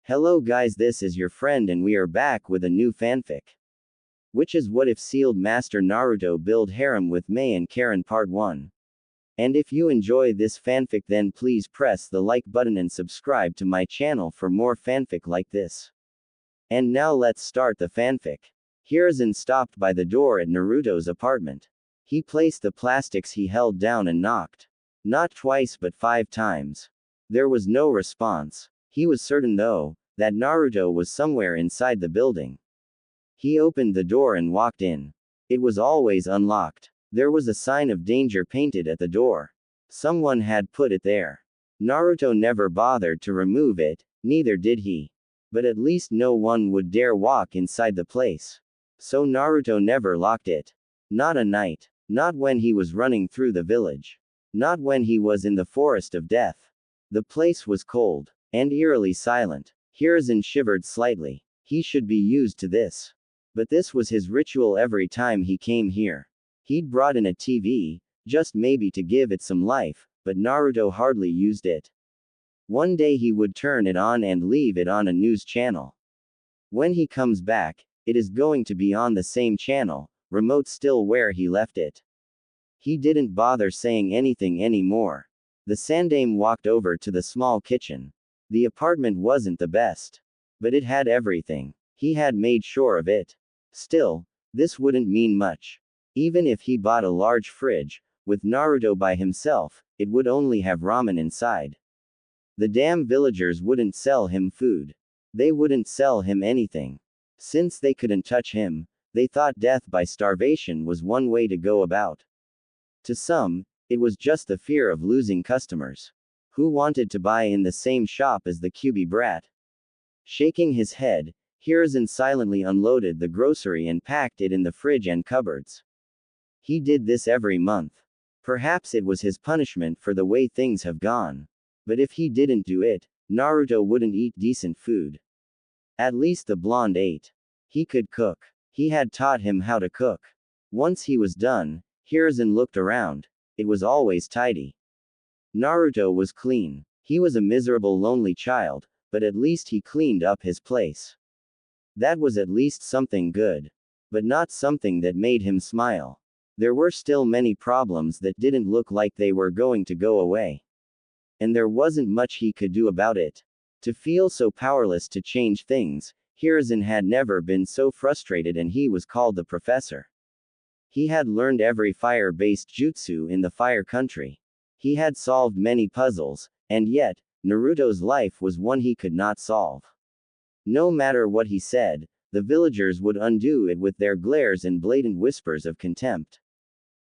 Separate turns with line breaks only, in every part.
Hello guys, this is your friend and we are back with a new fanfic. Which is What If Sealed Master Naruto Build Harem with Mei and Karin Part 1. And if you enjoy this fanfic then please press the like button and subscribe to my channel for more fanfic like this. And now let's start the fanfic. Hiruzen stopped by the door at Naruto's apartment. He placed the plastics he held down and knocked. Not twice but 5 times. There was no response. He was certain though, that Naruto was somewhere inside the building. He opened the door and walked in. It was always unlocked. There was a sign of danger painted at the door. Someone had put it there. Naruto never bothered to remove it, neither did he. But at least no one would dare walk inside the place. So Naruto never locked it. Not a night. Not when he was running through the village. Not when he was in the forest of death. The place was cold and eerily silent. Hiruzen shivered slightly. He should be used to this. But this was his ritual every time he came here. He'd brought in a TV, just maybe to give it some life, but Naruto hardly used it. One day he would turn it on and leave it on a news channel. When he comes back, it is going to be on the same channel, remote still where he left it. He didn't bother saying anything anymore. The Sandame walked over to the small kitchen. The apartment wasn't the best. But it had everything. He had made sure of it. Still, this wouldn't mean much. Even if he bought a large fridge, with Naruto by himself, it would only have ramen inside. The damn villagers wouldn't sell him food. They wouldn't sell him anything. Since they couldn't touch him, they thought death by starvation was one way to go about. To some, it was just the fear of losing customers. Who wanted to buy in the same shop as the Kyuubi brat? Shaking his head, Hiruzen silently unloaded the grocery and packed it in the fridge and cupboards. He did this every month. Perhaps it was his punishment for the way things have gone. But if he didn't do it, Naruto wouldn't eat decent food. At least the blonde ate. He could cook. He had taught him how to cook. Once he was done, Hiruzen looked around. It was always tidy. Naruto was clean. He was a miserable lonely child, but at least he cleaned up his place. That was at least something good. But not something that made him smile. There were still many problems that didn't look like they were going to go away. And there wasn't much he could do about it. To feel so powerless to change things, Hiruzen had never been so frustrated, and he was called the professor. He had learned every fire-based jutsu in the fire country. He had solved many puzzles, and yet, Naruto's life was one he could not solve. No matter what he said, the villagers would undo it with their glares and blatant whispers of contempt.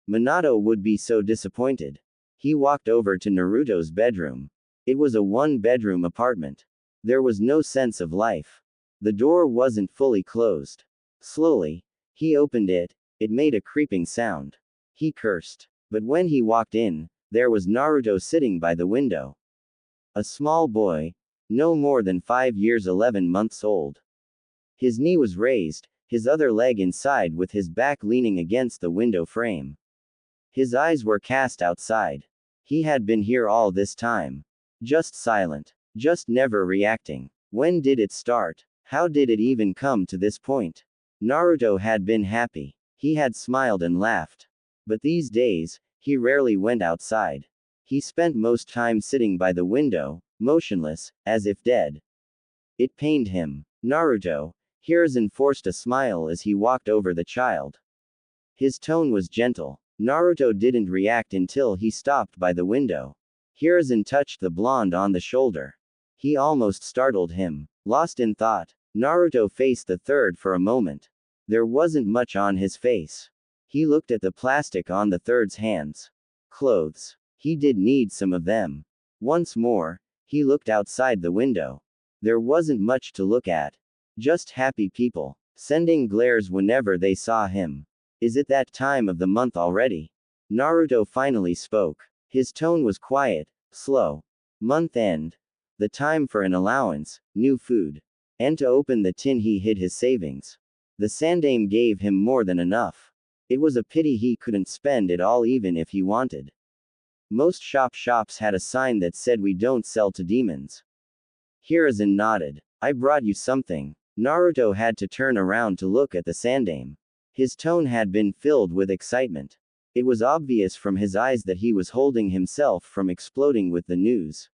Minato would be so disappointed. He walked over to Naruto's bedroom. It was a one-bedroom apartment. There was no sense of life. The door wasn't fully closed. Slowly, he opened it. It made a creeping sound. He cursed. But when he walked in, there was Naruto sitting by the window. A small boy, no more than 5 years 11 months old. His knee was raised, his other leg inside with his back leaning against the window frame. His eyes were cast outside. He had been here all this time. Just silent. Just never reacting. When did it start? How did it even come to this point? Naruto had been happy. He had smiled and laughed. But these days, he rarely went outside. He spent most time sitting by the window, motionless, as if dead. It pained him. Naruto. Hiruzen forced a smile as he walked over the child. His tone was gentle. Naruto didn't react until he stopped by the window. Hiruzen touched the blonde on the shoulder. He almost startled him. Lost in thought, Naruto faced the third for a moment. There wasn't much on his face. He looked at the plastic on the third's hands. Clothes. He did need some of them. Once more, he looked outside the window. There wasn't much to look at. Just happy people, sending glares whenever they saw him. Is it that time of the month already? Naruto finally spoke. His tone was quiet, slow. Month end. The time for an allowance, new food. And to open the tin he hid his savings. The Sandame gave him more than enough. It was a pity he couldn't spend it all even if he wanted. Most shops had a sign that said "We don't sell to demons." Hiruzen nodded. I brought you something. Naruto had to turn around to look at the sandaime. His tone had been filled with excitement. It was obvious from his eyes that he was holding himself from exploding with the news.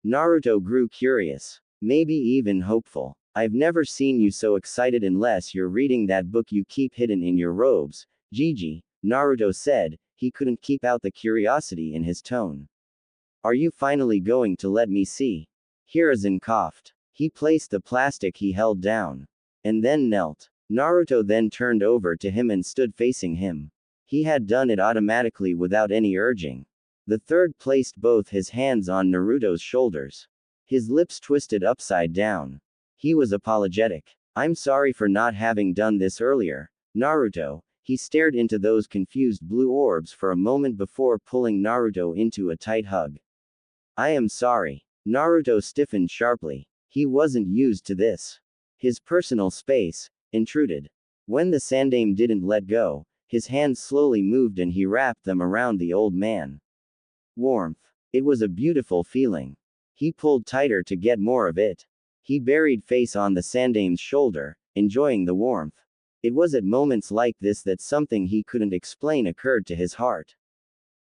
Naruto grew curious. Maybe even hopeful. I've never seen you so excited unless you're reading that book you keep hidden in your robes, Gigi, Naruto said. He couldn't keep out the curiosity in his tone. Are you finally going to let me see? Hiruzen coughed. He placed the plastic he held down. And then knelt. Naruto then turned over to him and stood facing him. He had done it automatically without any urging. The third placed both his hands on Naruto's shoulders. His lips twisted upside down. He was apologetic. I'm sorry for not having done this earlier, Naruto. He stared into those confused blue orbs for a moment before pulling Naruto into a tight hug. I am sorry. Naruto stiffened sharply. He wasn't used to this. His personal space intruded. When the sandaime didn't let go, his hands slowly moved and he wrapped them around the old man. Warmth. It was a beautiful feeling. He pulled tighter to get more of it. He buried face on the sandaime's shoulder, enjoying the warmth. It was at moments like this that something he couldn't explain occurred to his heart.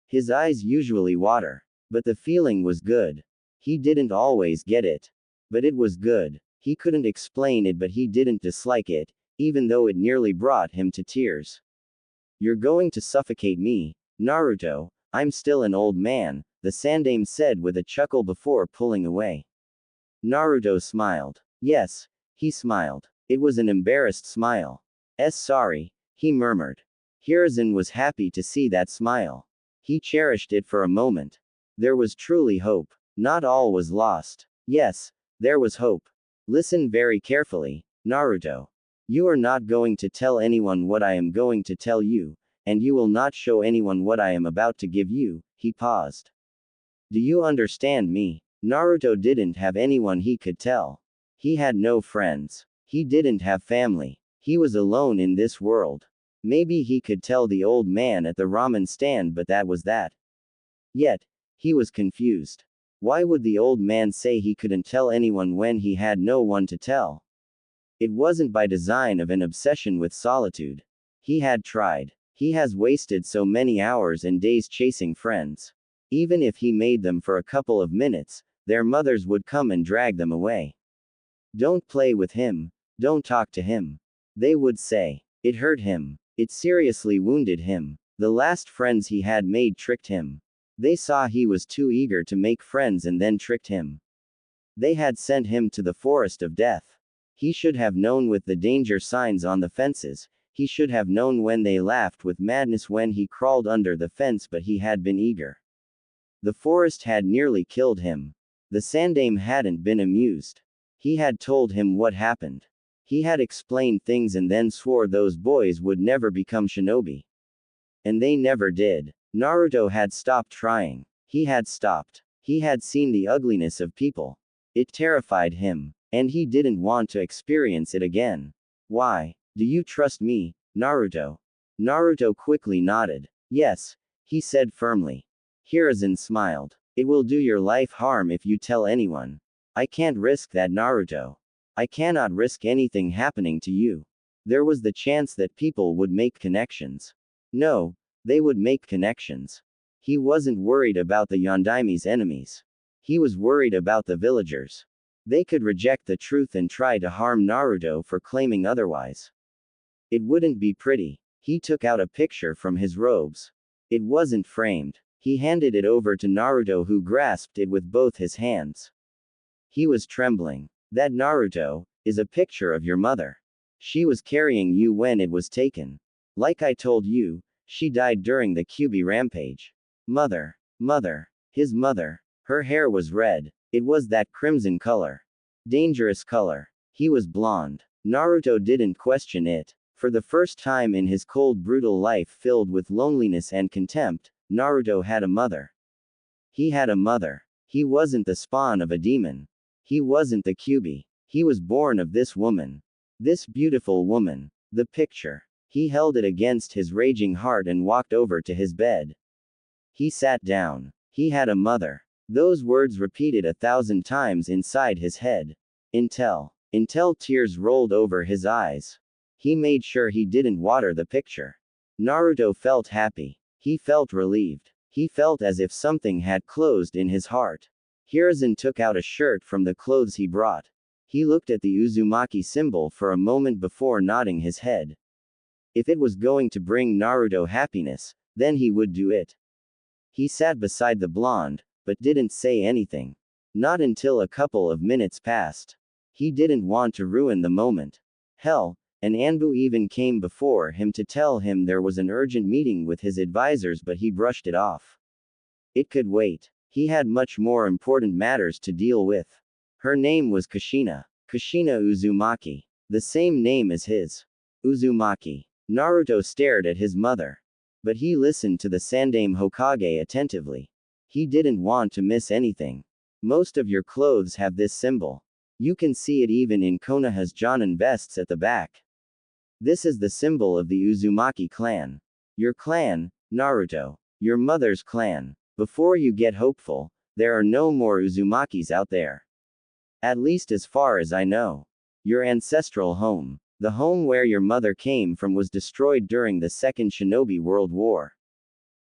His eyes usually water. But the feeling was good. He didn't always get it. But it was good. He couldn't explain it, but he didn't dislike it, even though it nearly brought him to tears. You're going to suffocate me, Naruto. I'm still an old man, the sandaime said with a chuckle before pulling away. Naruto smiled. Yes, he smiled. It was an embarrassed smile. Sorry, he murmured. Hiruzen was happy to see that smile. He cherished it for a moment. There was truly hope. Not all was lost. Yes, there was hope. Listen very carefully, Naruto. You are not going to tell anyone what I am going to tell you, and you will not show anyone what I am about to give you. He paused. Do you understand me? Naruto didn't have anyone he could tell. He had no friends. He didn't have family. He was alone in this world. Maybe he could tell the old man at the ramen stand, but that was that. Yet, he was confused. Why would the old man say he couldn't tell anyone when he had no one to tell? It wasn't by design of an obsession with solitude. He had tried. He has wasted so many hours and days chasing friends. Even if he made them for a couple of minutes, their mothers would come and drag them away. Don't play with him. Don't talk to him. They would say. It hurt him. It seriously wounded him. The last friends he had made tricked him. They saw he was too eager to make friends and then tricked him. They had sent him to the forest of death. He should have known with the danger signs on the fences. He should have known when they laughed with madness when he crawled under the fence, but he had been eager. The forest had nearly killed him. The sandaime hadn't been amused. He had told him what happened. He had explained things and then swore those boys would never become shinobi. And they never did. Naruto had stopped trying. He had stopped. He had seen the ugliness of people. It terrified him. And he didn't want to experience it again. Why? Do you trust me, Naruto? Naruto quickly nodded. Yes, he said firmly. Hiruzen smiled. It will do your life harm if you tell anyone. I can't risk that, Naruto. I cannot risk anything happening to you. There was the chance that people would make connections. No, they would make connections. He wasn't worried about the Yondaime's enemies. He was worried about the villagers. They could reject the truth and try to harm Naruto for claiming otherwise. It wouldn't be pretty. He took out a picture from his robes. It wasn't framed. He handed it over to Naruto, who grasped it with both his hands. He was trembling. That, Naruto, is a picture of your mother. She was carrying you when it was taken. Like I told you, she died during the Kyuubi rampage. Mother. His mother. Her hair was red. It was that crimson color. Dangerous color. He was blonde. Naruto didn't question it. For the first time in his cold, brutal life filled with loneliness and contempt, Naruto had a mother. He had a mother. He wasn't the spawn of a demon. He wasn't the Kyuubi. He was born of this woman. This beautiful woman. The picture. He held it against his raging heart and walked over to his bed. He sat down. He had a mother. Those words repeated 1,000 times inside his head. Until tears rolled over his eyes. He made sure he didn't water the picture. Naruto felt happy. He felt relieved. He felt as if something had closed in his heart. Hiruzen took out a shirt from the clothes he brought. He looked at the Uzumaki symbol for a moment before nodding his head. If it was going to bring Naruto happiness, then he would do it. He sat beside the blonde, but didn't say anything. Not until a couple of minutes passed. He didn't want to ruin the moment. Hell, and Anbu even came before him to tell him there was an urgent meeting with his advisors, but he brushed it off. It could wait. He had much more important matters to deal with. Her name was Kushina. Kushina Uzumaki. The same name as his. Uzumaki. Naruto stared at his mother. But he listened to the Sandaime Hokage attentively. He didn't want to miss anything. Most of your clothes have this symbol. You can see it even in Konoha's Jonin vests at the back. This is the symbol of the Uzumaki clan. Your clan, Naruto. Your mother's clan. Before you get hopeful, there are no more Uzumakis out there. At least as far as I know. Your ancestral home. The home where your mother came from was destroyed during the Second Shinobi World War.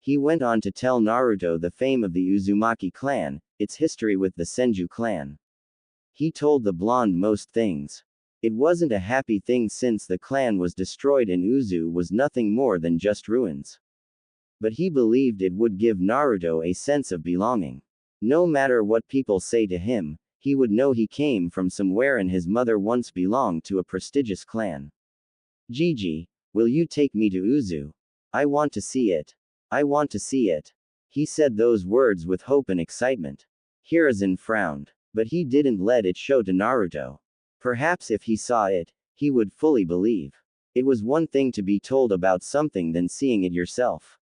He went on to tell Naruto the fame of the Uzumaki clan, its history with the Senju clan. He told the blonde most things. It wasn't a happy thing since the clan was destroyed and Uzu was nothing more than just ruins. But he believed it would give Naruto a sense of belonging. No matter what people say to him, he would know he came from somewhere and his mother once belonged to a prestigious clan. Gigi, will you take me to Uzu? I want to see it. I want to see it. He said those words with hope and excitement. Hiruzen frowned. But he didn't let it show to Naruto. Perhaps if he saw it, he would fully believe. It was one thing to be told about something than seeing it yourself.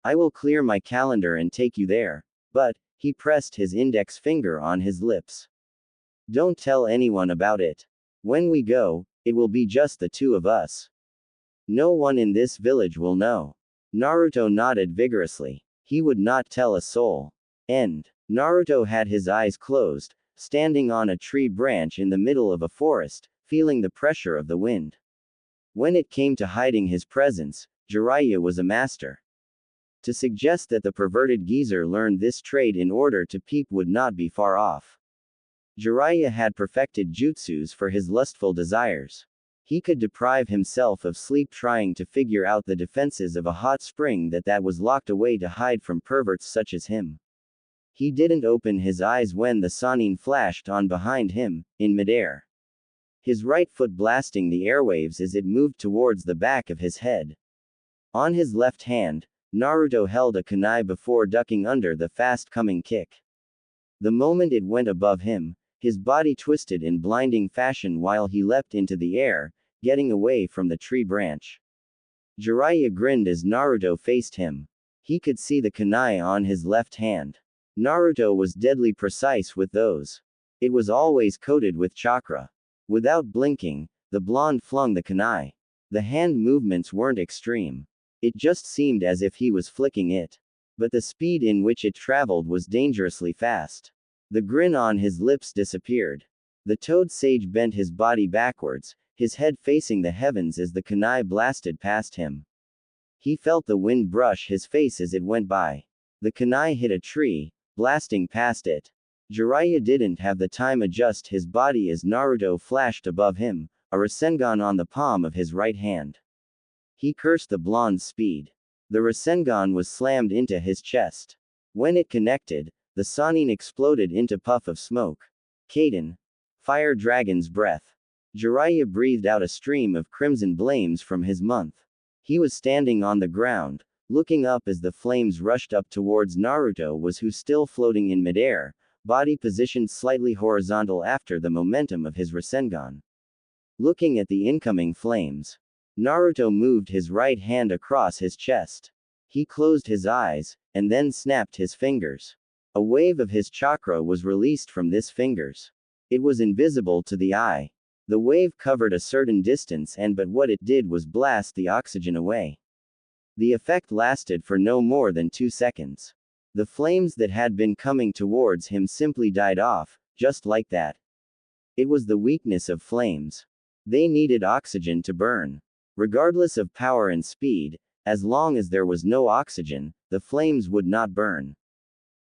I will clear my calendar and take you there. But, he pressed his index finger on his lips. Don't tell anyone about it. When we go, it will be just the two of us. No one in this village will know. Naruto nodded vigorously. He would not tell a soul. End. Naruto had his eyes closed, standing on a tree branch in the middle of a forest, feeling the pressure of the wind. When it came to hiding his presence, Jiraiya was a master. To suggest that the perverted geezer learned this trade in order to peep would not be far off. Jiraiya had perfected jutsus for his lustful desires. He could deprive himself of sleep trying to figure out the defenses of a hot spring that was locked away to hide from perverts such as him. He didn't open his eyes when the Sannin flashed on behind him, in midair. His right foot blasting the airwaves as it moved towards the back of his head. On his left hand, Naruto held a kunai before ducking under the fast-coming kick. The moment it went above him, his body twisted in blinding fashion while he leapt into the air, getting away from the tree branch. Jiraiya grinned as Naruto faced him. He could see the kunai on his left hand. Naruto was deadly precise with those. It was always coated with chakra. Without blinking, the blonde flung the kunai. The hand movements weren't extreme. It just seemed as if he was flicking it. But the speed in which it traveled was dangerously fast. The grin on his lips disappeared. The toad sage bent his body backwards, his head facing the heavens as the kunai blasted past him. He felt the wind brush his face as it went by. The kunai hit a tree, blasting past it. Jiraiya didn't have the time adjust his body as Naruto flashed above him, a Rasengan on the palm of his right hand. He cursed the blonde's speed. The Rasengan was slammed into his chest. When it connected, the Sannin exploded into puff of smoke. Kaden. Fire dragon's breath. Jiraiya breathed out a stream of crimson flames from his mouth. He was standing on the ground, looking up as the flames rushed up towards Naruto who still floating in midair, body positioned slightly horizontal after the momentum of his Rasengan. Looking at the incoming flames, Naruto moved his right hand across his chest. He closed his eyes, and then snapped his fingers. A wave of his chakra was released from these fingers. It was invisible to the eye. The wave covered a certain distance but what it did was blast the oxygen away. The effect lasted for no more than 2 seconds. The flames that had been coming towards him simply died off, just like that. It was the weakness of flames. They needed oxygen to burn. Regardless of power and speed, as long as there was no oxygen, the flames would not burn.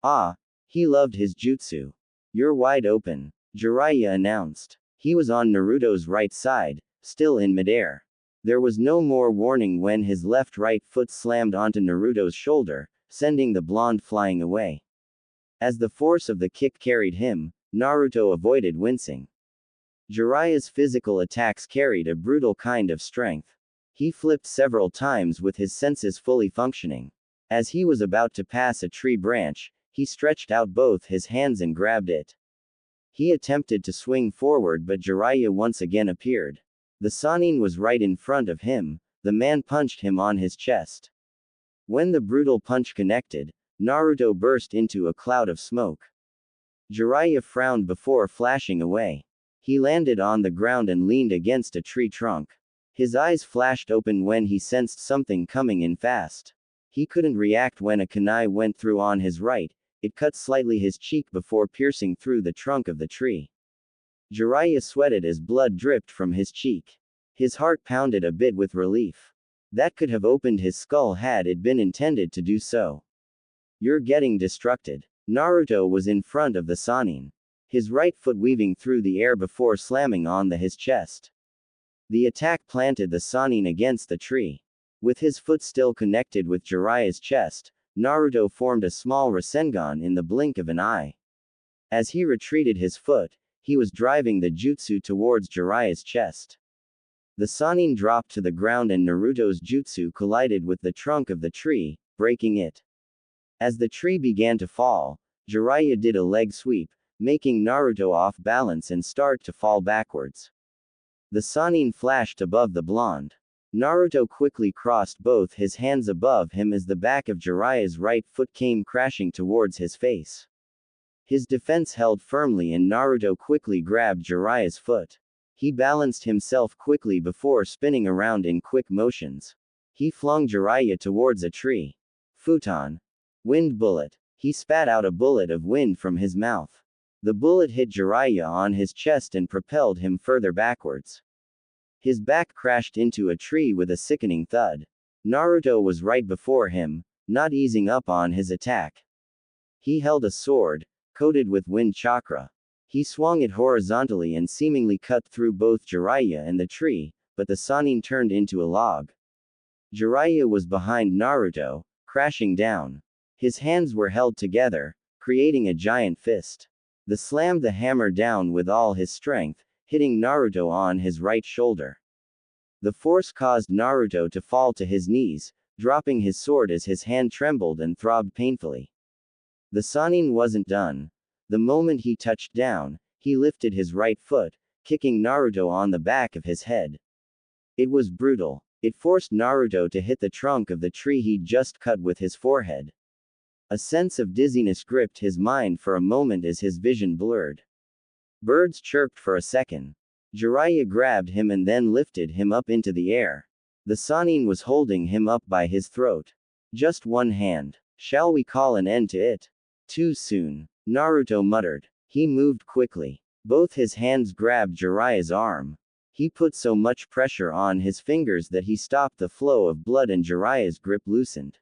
Ah, he loved his jutsu. You're wide open, Jiraiya announced. He was on Naruto's right side, still in midair. There was no more warning when his left-right foot slammed onto Naruto's shoulder, sending the blonde flying away. As the force of the kick carried him, Naruto avoided wincing. Jiraiya's physical attacks carried a brutal kind of strength. He flipped several times with his senses fully functioning. As he was about to pass a tree branch, he stretched out both his hands and grabbed it. He attempted to swing forward, but Jiraiya once again appeared. The Sannin was right in front of him. The man punched him on his chest. When the brutal punch connected, Naruto burst into a cloud of smoke. Jiraiya frowned before flashing away. He landed on the ground and leaned against a tree trunk. His eyes flashed open when he sensed something coming in fast. He couldn't react when a kunai went through on his right. It cut slightly his cheek before piercing through the trunk of the tree. Jiraiya sweated as blood dripped from his cheek. His heart pounded a bit with relief. That could have opened his skull had it been intended to do so. You're getting destructed. Naruto was in front of the Sannin. His right foot weaving through the air before slamming on his chest. The attack planted the Sannin against the tree. With his foot still connected with Jiraiya's chest, Naruto formed a small Rasengan in the blink of an eye. As he retreated his foot, he was driving the jutsu towards Jiraiya's chest. The Sannin dropped to the ground and Naruto's jutsu collided with the trunk of the tree, breaking it. As the tree began to fall, Jiraiya did a leg sweep, making Naruto off balance and start to fall backwards. The Sannin flashed above the blonde. Naruto quickly crossed both his hands above him as the back of Jiraiya's right foot came crashing towards his face. His defense held firmly and Naruto quickly grabbed Jiraiya's foot. He balanced himself quickly before spinning around in quick motions. He flung Jiraiya towards a tree. Futon. Wind bullet. He spat out a bullet of wind from his mouth. The bullet hit Jiraiya on his chest and propelled him further backwards. His back crashed into a tree with a sickening thud. Naruto was right before him, not easing up on his attack. He held a sword, coated with wind chakra. He swung it horizontally and seemingly cut through both Jiraiya and the tree, but the Sannin turned into a log. Jiraiya was behind Naruto, crashing down. His hands were held together, creating a giant fist. The slammed the hammer down with all his strength, hitting Naruto on his right shoulder. The force caused Naruto to fall to his knees, dropping his sword as his hand trembled and throbbed painfully. The Sannin wasn't done. The moment he touched down, he lifted his right foot, kicking Naruto on the back of his head. It was brutal. It forced Naruto to hit the trunk of the tree he'd just cut with his forehead. A sense of dizziness gripped his mind for a moment as his vision blurred. Birds chirped for a second. Jiraiya grabbed him and then lifted him up into the air. The Sannin was holding him up by his throat. Just one hand. Shall we call an end to it? Too soon. Naruto muttered. He moved quickly. Both his hands grabbed Jiraiya's arm. He put so much pressure on his fingers that he stopped the flow of blood and Jiraiya's grip loosened.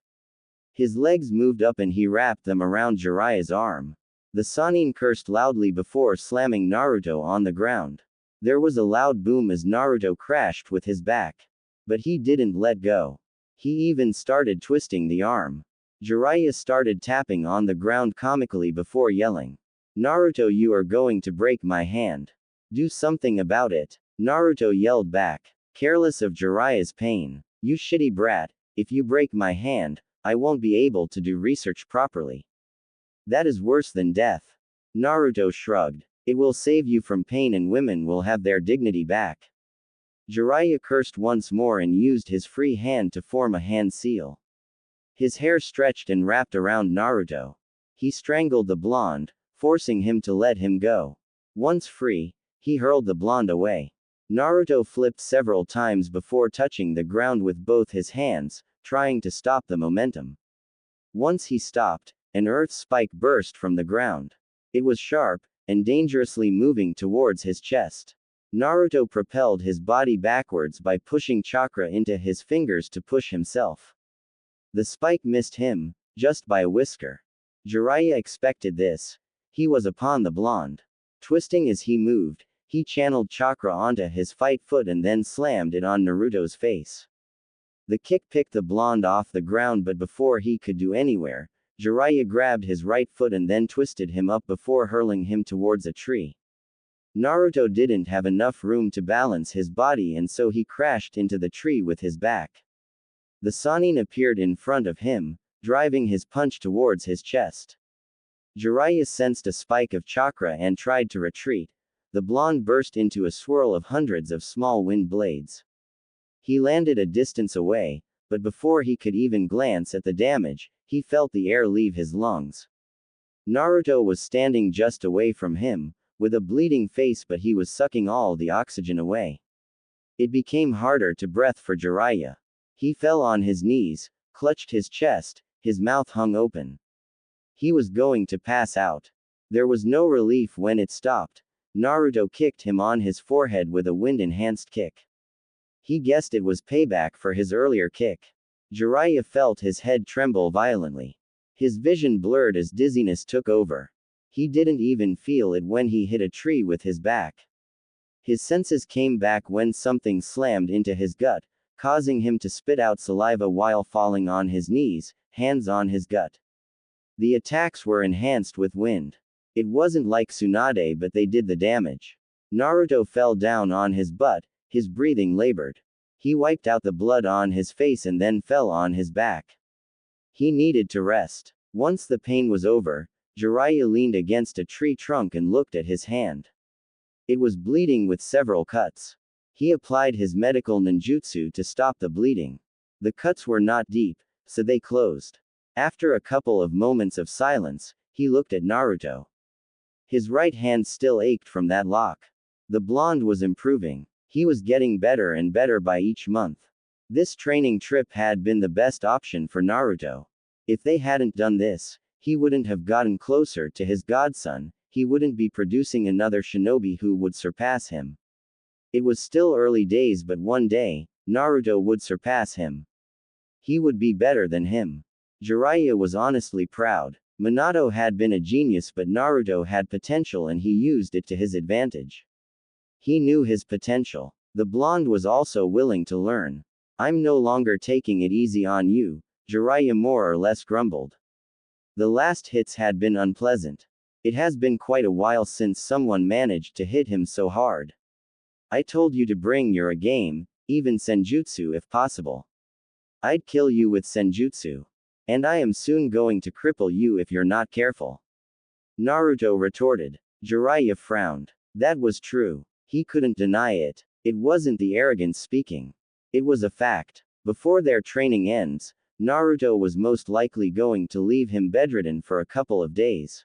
His legs moved up and he wrapped them around Jiraiya's arm. The Sannin cursed loudly before slamming Naruto on the ground. There was a loud boom as Naruto crashed with his back. But he didn't let go. He even started twisting the arm. Jiraiya started tapping on the ground comically before yelling. Naruto, you are going to break my hand. Do something about it. Naruto yelled back, careless of Jiraiya's pain. You shitty brat, if you break my hand, I won't be able to do research properly. That is worse than death. Naruto shrugged. It will save you from pain and women will have their dignity back. Jiraiya cursed once more and used his free hand to form a hand seal. His hair stretched and wrapped around Naruto. He strangled the blonde, forcing him to let him go. Once free, he hurled the blonde away. Naruto flipped several times before touching the ground with both his hands, trying to stop the momentum. Once he stopped, an earth spike burst from the ground. It was sharp, and dangerously moving towards his chest. Naruto propelled his body backwards by pushing chakra into his fingers to push himself. The spike missed him, just by a whisker. Jiraiya expected this. He was upon the blonde. Twisting as he moved, he channeled chakra onto his fight foot and then slammed it on Naruto's face. The kick picked the blonde off the ground, but before he could do anywhere, Jiraiya grabbed his right foot and then twisted him up before hurling him towards a tree. Naruto didn't have enough room to balance his body and so he crashed into the tree with his back. The Sannin appeared in front of him, driving his punch towards his chest. Jiraiya sensed a spike of chakra and tried to retreat. The blonde burst into a swirl of hundreds of small wind blades. He landed a distance away, but before he could even glance at the damage, he felt the air leave his lungs. Naruto was standing just away from him, with a bleeding face, but he was sucking all the oxygen away. It became harder to breathe for Jiraiya. He fell on his knees, clutched his chest, his mouth hung open. He was going to pass out. There was no relief when it stopped. Naruto kicked him on his forehead with a wind-enhanced kick. He guessed it was payback for his earlier kick. Jiraiya felt his head tremble violently. His vision blurred as dizziness took over. He didn't even feel it when he hit a tree with his back. His senses came back when something slammed into his gut, causing him to spit out saliva while falling on his knees, hands on his gut. The attacks were enhanced with wind. It wasn't like Tsunade, but they did the damage. Naruto fell down on his butt, his breathing labored. He wiped out the blood on his face and then fell on his back. He needed to rest. Once the pain was over, Jiraiya leaned against a tree trunk and looked at his hand. It was bleeding with several cuts. He applied his medical ninjutsu to stop the bleeding. The cuts were not deep, so they closed. After a couple of moments of silence, he looked at Naruto. His right hand still ached from that lock. The blonde was improving. He was getting better and better by each month. This training trip had been the best option for Naruto. If they hadn't done this, he wouldn't have gotten closer to his godson, he wouldn't be producing another shinobi who would surpass him. It was still early days, but one day, Naruto would surpass him. He would be better than him. Jiraiya was honestly proud. Minato had been a genius, but Naruto had potential and he used it to his advantage. He knew his potential. The blonde was also willing to learn. "I'm no longer taking it easy on you," Jiraiya more or less grumbled. The last hits had been unpleasant. It has been quite a while since someone managed to hit him so hard. I told you to bring your A game, even senjutsu if possible. I'd kill you with senjutsu. And I am soon going to cripple you if you're not careful. Naruto retorted. Jiraiya frowned. That was true. He couldn't deny it. It wasn't the arrogance speaking. It was a fact. Before their training ends, Naruto was most likely going to leave him bedridden for a couple of days.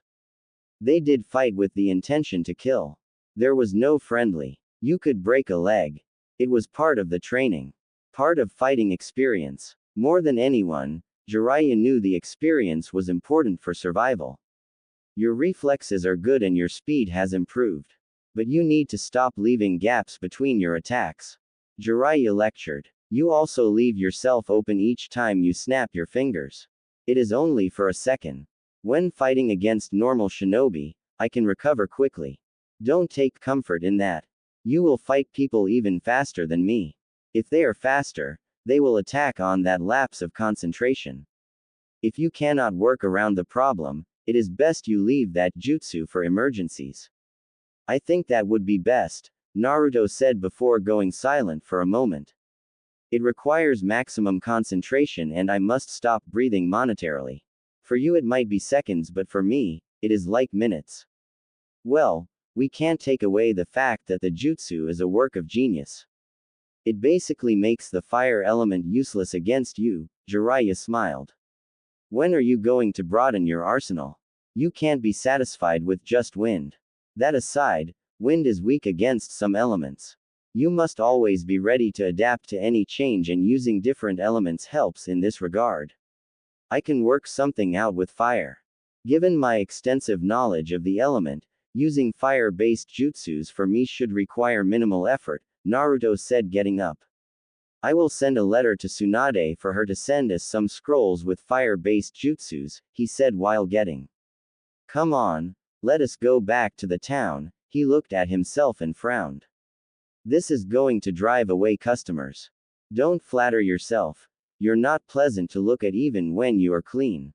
They did fight with the intention to kill. There was no friendly. You could break a leg. It was part of the training. Part of fighting experience. More than anyone, Jiraiya knew the experience was important for survival. Your reflexes are good and your speed has improved. But you need to stop leaving gaps between your attacks. Jiraiya lectured. You also leave yourself open each time you snap your fingers. It is only for a second. When fighting against normal shinobi, I can recover quickly. Don't take comfort in that. You will fight people even faster than me. If they are faster, they will attack on that lapse of concentration. If you cannot work around the problem, it is best you leave that jutsu for emergencies. I think that would be best, Naruto said before going silent for a moment. It requires maximum concentration and I must stop breathing monetarily. For you it might be seconds, but for me, it is like minutes. Well, we can't take away the fact that the jutsu is a work of genius. It basically makes the fire element useless against you, Jiraiya smiled. When are you going to broaden your arsenal? You can't be satisfied with just wind. That aside, wind is weak against some elements. You must always be ready to adapt to any change, and using different elements helps in this regard. I can work something out with fire. Given my extensive knowledge of the element, Using fire-based jutsus for me should require minimal effort, Naruto said, getting up. I will send a letter to Tsunade for her to send us some scrolls with fire-based jutsus, he said while getting. Come on, let us go back to the town. He looked at himself and frowned. This is going to drive away customers. Don't flatter yourself. You're not pleasant to look at even when you are clean.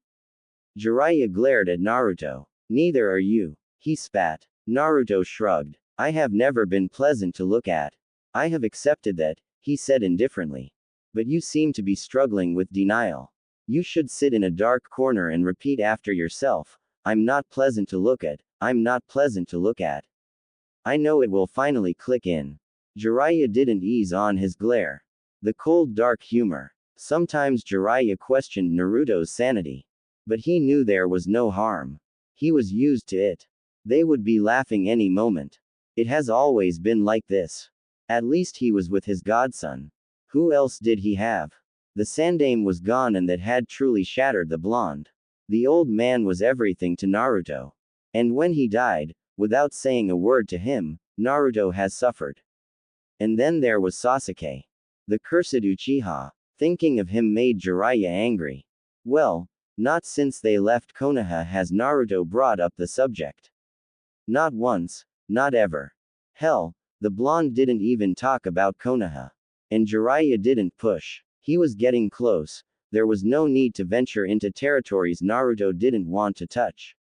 Jiraiya glared at Naruto. Neither are you. He spat. Naruto shrugged. I have never been pleasant to look at. I have accepted that, he said indifferently. But you seem to be struggling with denial. You should sit in a dark corner and repeat after yourself, I'm not pleasant to look at, I'm not pleasant to look at. I know it will finally click in. Jiraiya didn't ease on his glare. The cold dark humor. Sometimes Jiraiya questioned Naruto's sanity. But he knew there was no harm. He was used to it. They would be laughing any moment. It has always been like this. At least he was with his godson. Who else did he have? The Sandaime was gone, and that had truly shattered the blonde. The old man was everything to Naruto. And when he died, without saying a word to him, Naruto has suffered. And then there was Sasuke. The cursed Uchiha. Thinking of him made Jiraiya angry. Well, not since they left Konoha has Naruto brought up the subject. Not once, not ever. Hell, the blonde didn't even talk about Konoha. And Jiraiya didn't push. He was getting close. There was no need to venture into territories Naruto didn't want to touch.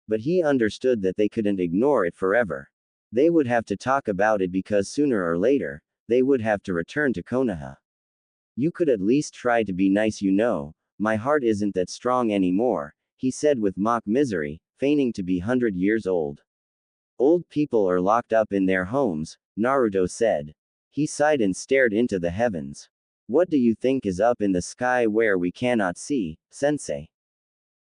But he understood that they couldn't ignore it forever. They would have to talk about it because sooner or later, they would have to return to Konoha. You could at least try to be nice, you know. My heart isn't that strong anymore, he said with mock misery, feigning to be 100 years old. Old people are locked up in their homes, Naruto said. He sighed and stared into the heavens. What do you think is up in the sky where we cannot see, sensei?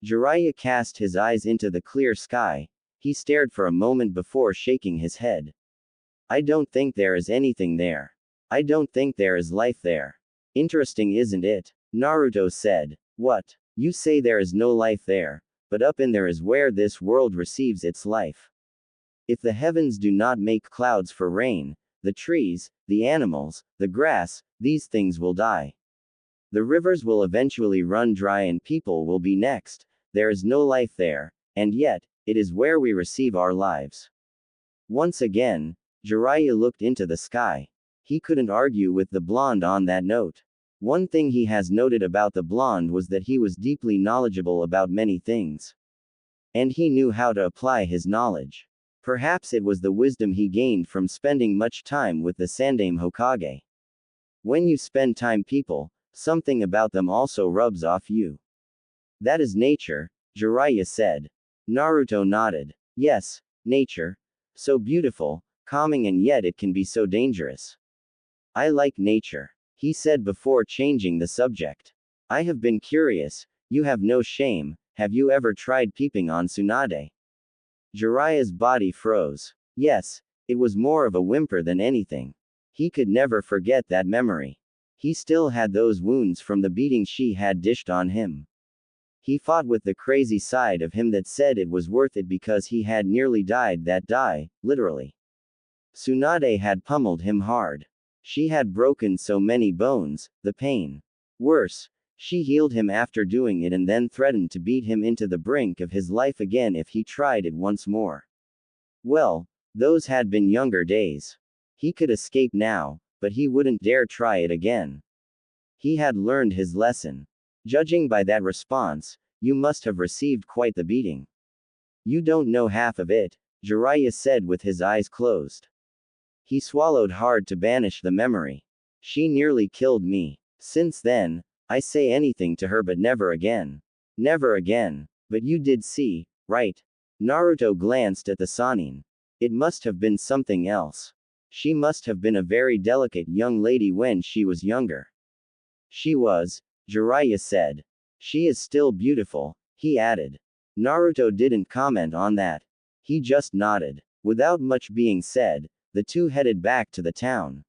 Jiraiya cast his eyes into the clear sky. He stared for a moment before shaking his head. I don't think there is anything there. I don't think there is life there. Interesting, isn't it? Naruto said. What? You say there is no life there, but up in there is where this world receives its life. If the heavens do not make clouds for rain, the trees, the animals, the grass, these things will die. The rivers will eventually run dry and people will be next. There is no life there, and yet, it is where we receive our lives. Once again, Jiraiya looked into the sky. He couldn't argue with the blonde on that note. One thing he has noted about the blonde was that he was deeply knowledgeable about many things. And he knew how to apply his knowledge. Perhaps it was the wisdom he gained from spending much time with the Sandaime Hokage. When you spend time people, something about them also rubs off you. That is nature, Jiraiya said. Naruto nodded. Yes, nature. So beautiful, calming, and yet it can be so dangerous. I like nature, he said before changing the subject. I have been curious, you have no shame, have you ever tried peeping on Tsunade? Jiraiya's body froze. Yes, it was more of a whimper than anything. He could never forget that memory. He still had those wounds from the beating she had dished on him. He fought with the crazy side of him that said it was worth it because he had nearly died that day, literally. Tsunade had pummeled him hard. She had broken so many bones, the pain. Worse, she healed him after doing it and then threatened to beat him into the brink of his life again if he tried it once more. Well, those had been younger days. He could escape now, but he wouldn't dare try it again. He had learned his lesson. Judging by that response, you must have received quite the beating. You don't know half of it, Jiraiya said with his eyes closed. He swallowed hard to banish the memory. She nearly killed me. Since then, I say anything to her but never again. Never again. But you did see, right? Naruto glanced at the Sannin. It must have been something else. She must have been a very delicate young lady when she was younger. She was, Jiraiya said. She is still beautiful, he added. Naruto didn't comment on that. He just nodded. Without much being said, the two headed back to the town.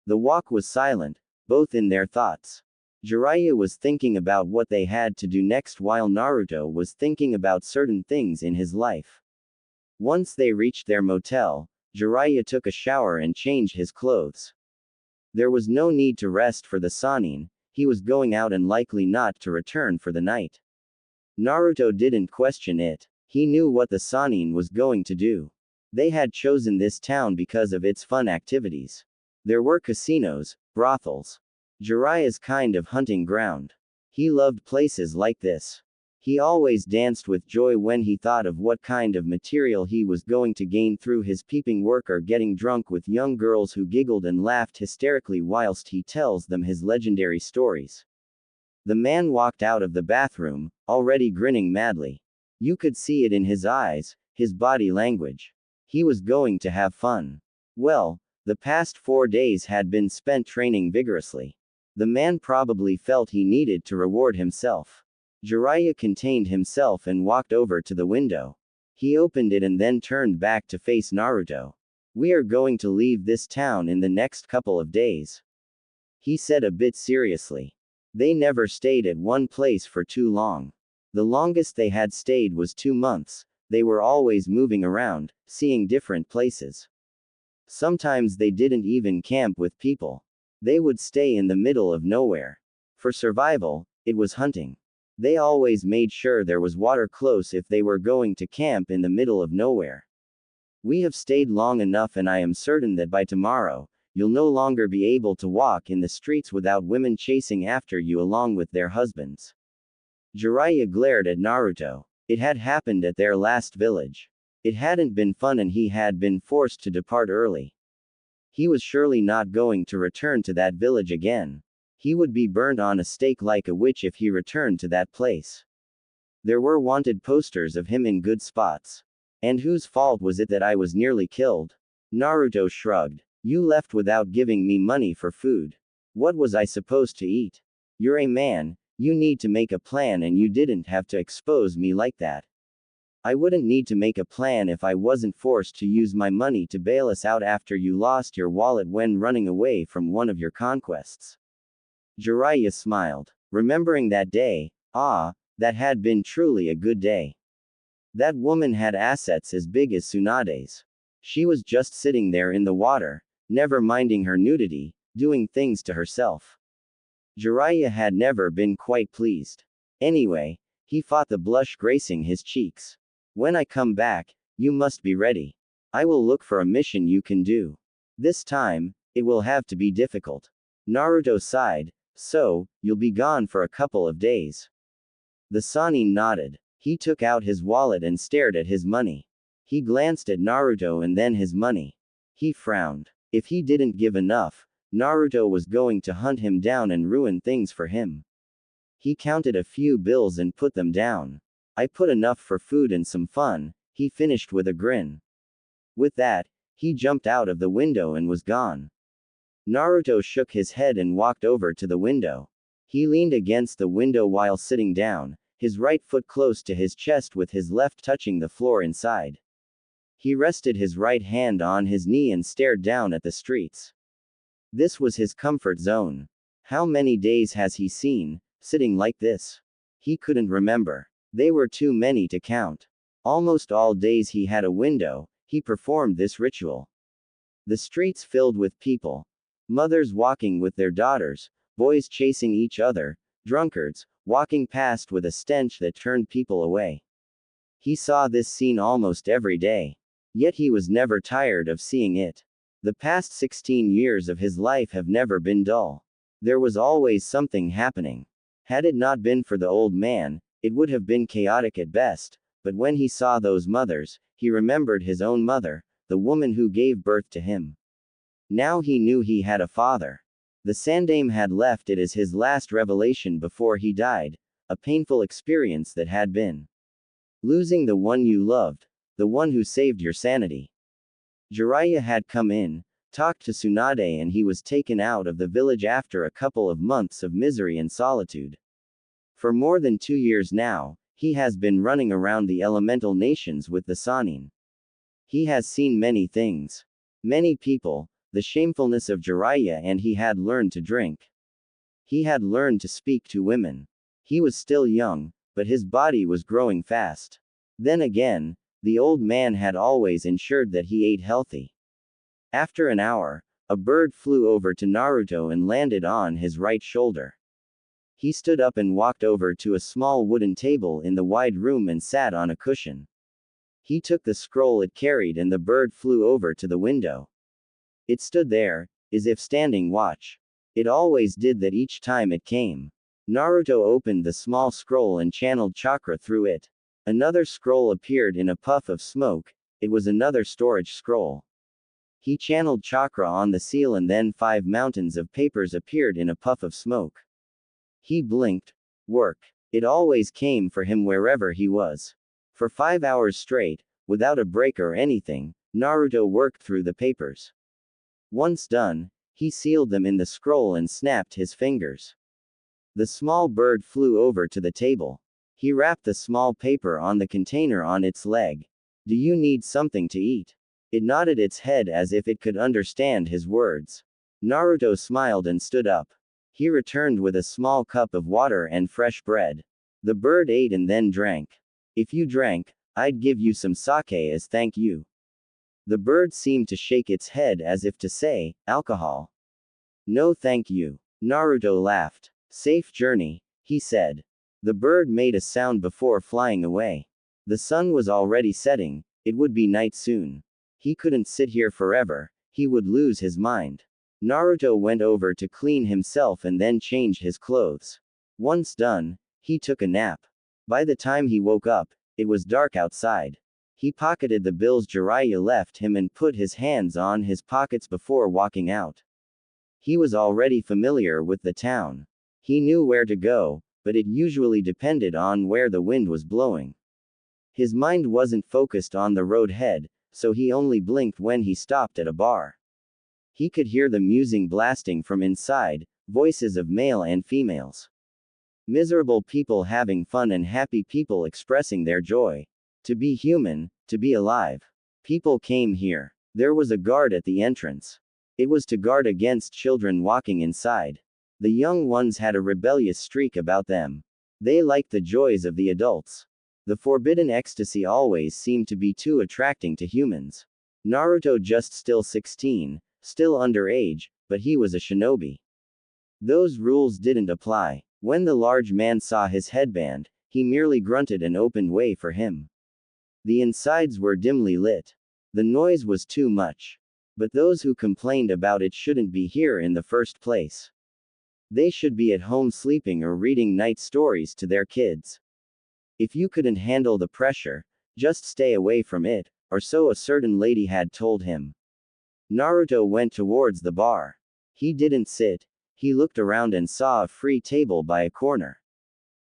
The walk was silent, both in their thoughts. Jiraiya was thinking about what they had to do next while Naruto was thinking about certain things in his life. Once they reached their motel, Jiraiya took a shower and changed his clothes. There was no need to rest for the Sannin, he was going out and likely not to return for the night. Naruto didn't question it. He knew what the Sannin was going to do. They had chosen this town because of its fun activities. There were casinos, brothels. Jiraiya's kind of hunting ground. He loved places like this. He always danced with joy when he thought of what kind of material he was going to gain through his peeping work or getting drunk with young girls who giggled and laughed hysterically whilst he tells them his legendary stories. The man walked out of the bathroom, already grinning madly. You could see it in his eyes, his body language. He was going to have fun. Well, the past 4 days had been spent training vigorously. The man probably felt he needed to reward himself. Jiraiya contained himself and walked over to the window. He opened it and then turned back to face Naruto. We are going to leave this town in the next couple of days, he said a bit seriously. They never stayed at one place for too long. The longest they had stayed was 2 months. They were always moving around, seeing different places. Sometimes they didn't even camp with people. They would stay in the middle of nowhere. For survival, it was hunting. They always made sure there was water close if they were going to camp in the middle of nowhere. We have stayed long enough and I am certain that by tomorrow, you'll no longer be able to walk in the streets without women chasing after you along with their husbands. Jiraiya glared at Naruto. It had happened at their last village. It hadn't been fun and he had been forced to depart early. He was surely not going to return to that village again. He would be burned on a stake like a witch if he returned to that place. There were wanted posters of him in good spots. And whose fault was it that I was nearly killed? Naruto shrugged. You left without giving me money for food. What was I supposed to eat? You're a man, you need to make a plan and you didn't have to expose me like that. I wouldn't need to make a plan if I wasn't forced to use my money to bail us out after you lost your wallet when running away from one of your conquests. Jiraiya smiled, remembering that day. That had been truly a good day. That woman had assets as big as Tsunade's. She was just sitting there in the water, never minding her nudity, doing things to herself. Jiraiya had never been quite pleased. Anyway, he fought the blush gracing his cheeks. When I come back, you must be ready. I will look for a mission you can do. This time, it will have to be difficult. Naruto sighed. So, you'll be gone for a couple of days. The Sannin nodded. He took out his wallet and stared at his money. He glanced at Naruto and then his money. He frowned. If he didn't give enough, Naruto was going to hunt him down and ruin things for him. He counted a few bills and put them down. I put enough for food and some fun, he finished with a grin. With that, he jumped out of the window and was gone. Naruto shook his head and walked over to the window. He leaned against the window while sitting down, his right foot close to his chest with his left touching the floor inside. He rested his right hand on his knee and stared down at the streets. This was his comfort zone. How many days has he seen, sitting like this? He couldn't remember. They were too many to count. Almost all days he had a window, he performed this ritual. The streets filled with people. Mothers walking with their daughters, boys chasing each other, drunkards, walking past with a stench that turned people away. He saw this scene almost every day. Yet he was never tired of seeing it. The past 16 years of his life have never been dull. There was always something happening. Had it not been for the old man, it would have been chaotic at best, but when he saw those mothers, he remembered his own mother, the woman who gave birth to him. Now he knew he had a father. The Sandaime had left it as his last revelation before he died, a painful experience that had been losing the one you loved, the one who saved your sanity. Jiraiya had come in, talked to Tsunade and he was taken out of the village after a couple of months of misery and solitude. For more than 2 years now, he has been running around the elemental nations with the Sannin. He has seen many things. Many people, the shamefulness of Jiraiya, and he had learned to drink. He had learned to speak to women. He was still young, but his body was growing fast. Then again, The old man had always ensured that he ate healthy. After an hour, a bird flew over to Naruto and landed on his right shoulder. He stood up and walked over to a small wooden table in the wide room and sat on a cushion. He took the scroll it carried and the bird flew over to the window. It stood there, as if standing watch. It always did that each time it came. Naruto opened the small scroll and channeled chakra through it. Another scroll appeared in a puff of smoke. It was another storage scroll. He channeled chakra on the seal and then 5 mountains of papers appeared in a puff of smoke. He blinked. Work. It always came for him wherever he was. For 5 hours straight, without a break or anything, Naruto worked through the papers. Once done, he sealed them in the scroll and snapped his fingers. The small bird flew over to the table. He wrapped the small paper on the container on its leg. Do you need something to eat? It nodded its head as if it could understand his words. Naruto smiled and stood up. He returned with a small cup of water and fresh bread. The bird ate and then drank. If you drank, I'd give you some sake as thank you. The bird seemed to shake its head as if to say, alcohol. No thank you. Naruto laughed. Safe journey, he said. The bird made a sound before flying away. The sun was already setting, it would be night soon. He couldn't sit here forever, he would lose his mind. Naruto went over to clean himself and then changed his clothes. Once done, he took a nap. By the time he woke up, it was dark outside. He pocketed the bills Jiraiya left him and put his hands on his pockets before walking out. He was already familiar with the town. He knew where to go, but it usually depended on where the wind was blowing. His mind wasn't focused on the road ahead, so he only blinked when he stopped at a bar. He could hear the music blasting from inside, voices of male and females. Miserable people having fun and happy people expressing their joy. To be human, to be alive. People came here. There was a guard at the entrance. It was to guard against children walking inside. The young ones had a rebellious streak about them. They liked the joys of the adults. The forbidden ecstasy always seemed to be too attracting to humans. Naruto just still 16, still underage, but he was a shinobi. Those rules didn't apply. When the large man saw his headband, he merely grunted and opened way for him. The insides were dimly lit. The noise was too much. But those who complained about it shouldn't be here in the first place. They should be at home sleeping or reading night stories to their kids. If you couldn't handle the pressure, just stay away from it, or so a certain lady had told him. Naruto went towards the bar. He didn't sit. He looked around and saw a free table by a corner.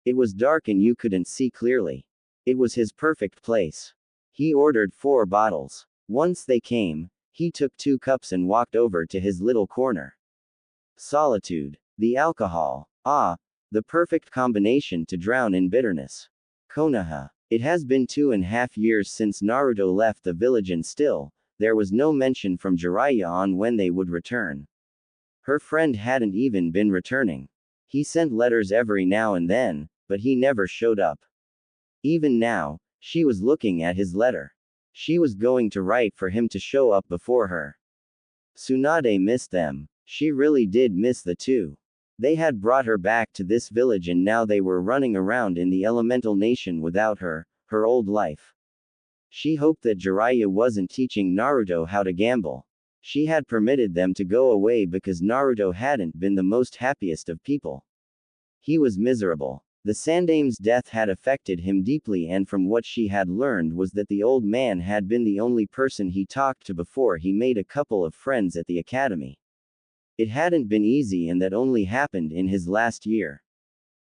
It was dark and you couldn't see clearly. It was his perfect place. He ordered 4 bottles. Once they came, he took 2 cups and walked over to his little corner. Solitude. The alcohol. Ah, the perfect combination to drown in bitterness. Konoha. It has been 2.5 years since Naruto left the village and still, there was no mention from Jiraiya on when they would return. Her friend hadn't even been returning. He sent letters every now and then, but he never showed up. Even now, she was looking at his letter. She was going to write for him to show up before her. Tsunade missed them. She really did miss the two. They had brought her back to this village and now they were running around in the elemental nation without her old life. She hoped that Jiraiya wasn't teaching Naruto how to gamble. She had permitted them to go away because Naruto hadn't been the most happiest of people. He was miserable. The Sandame's death had affected him deeply and from what she had learned was that the old man had been the only person he talked to before he made a couple of friends at the academy. It hadn't been easy and that only happened in his last year.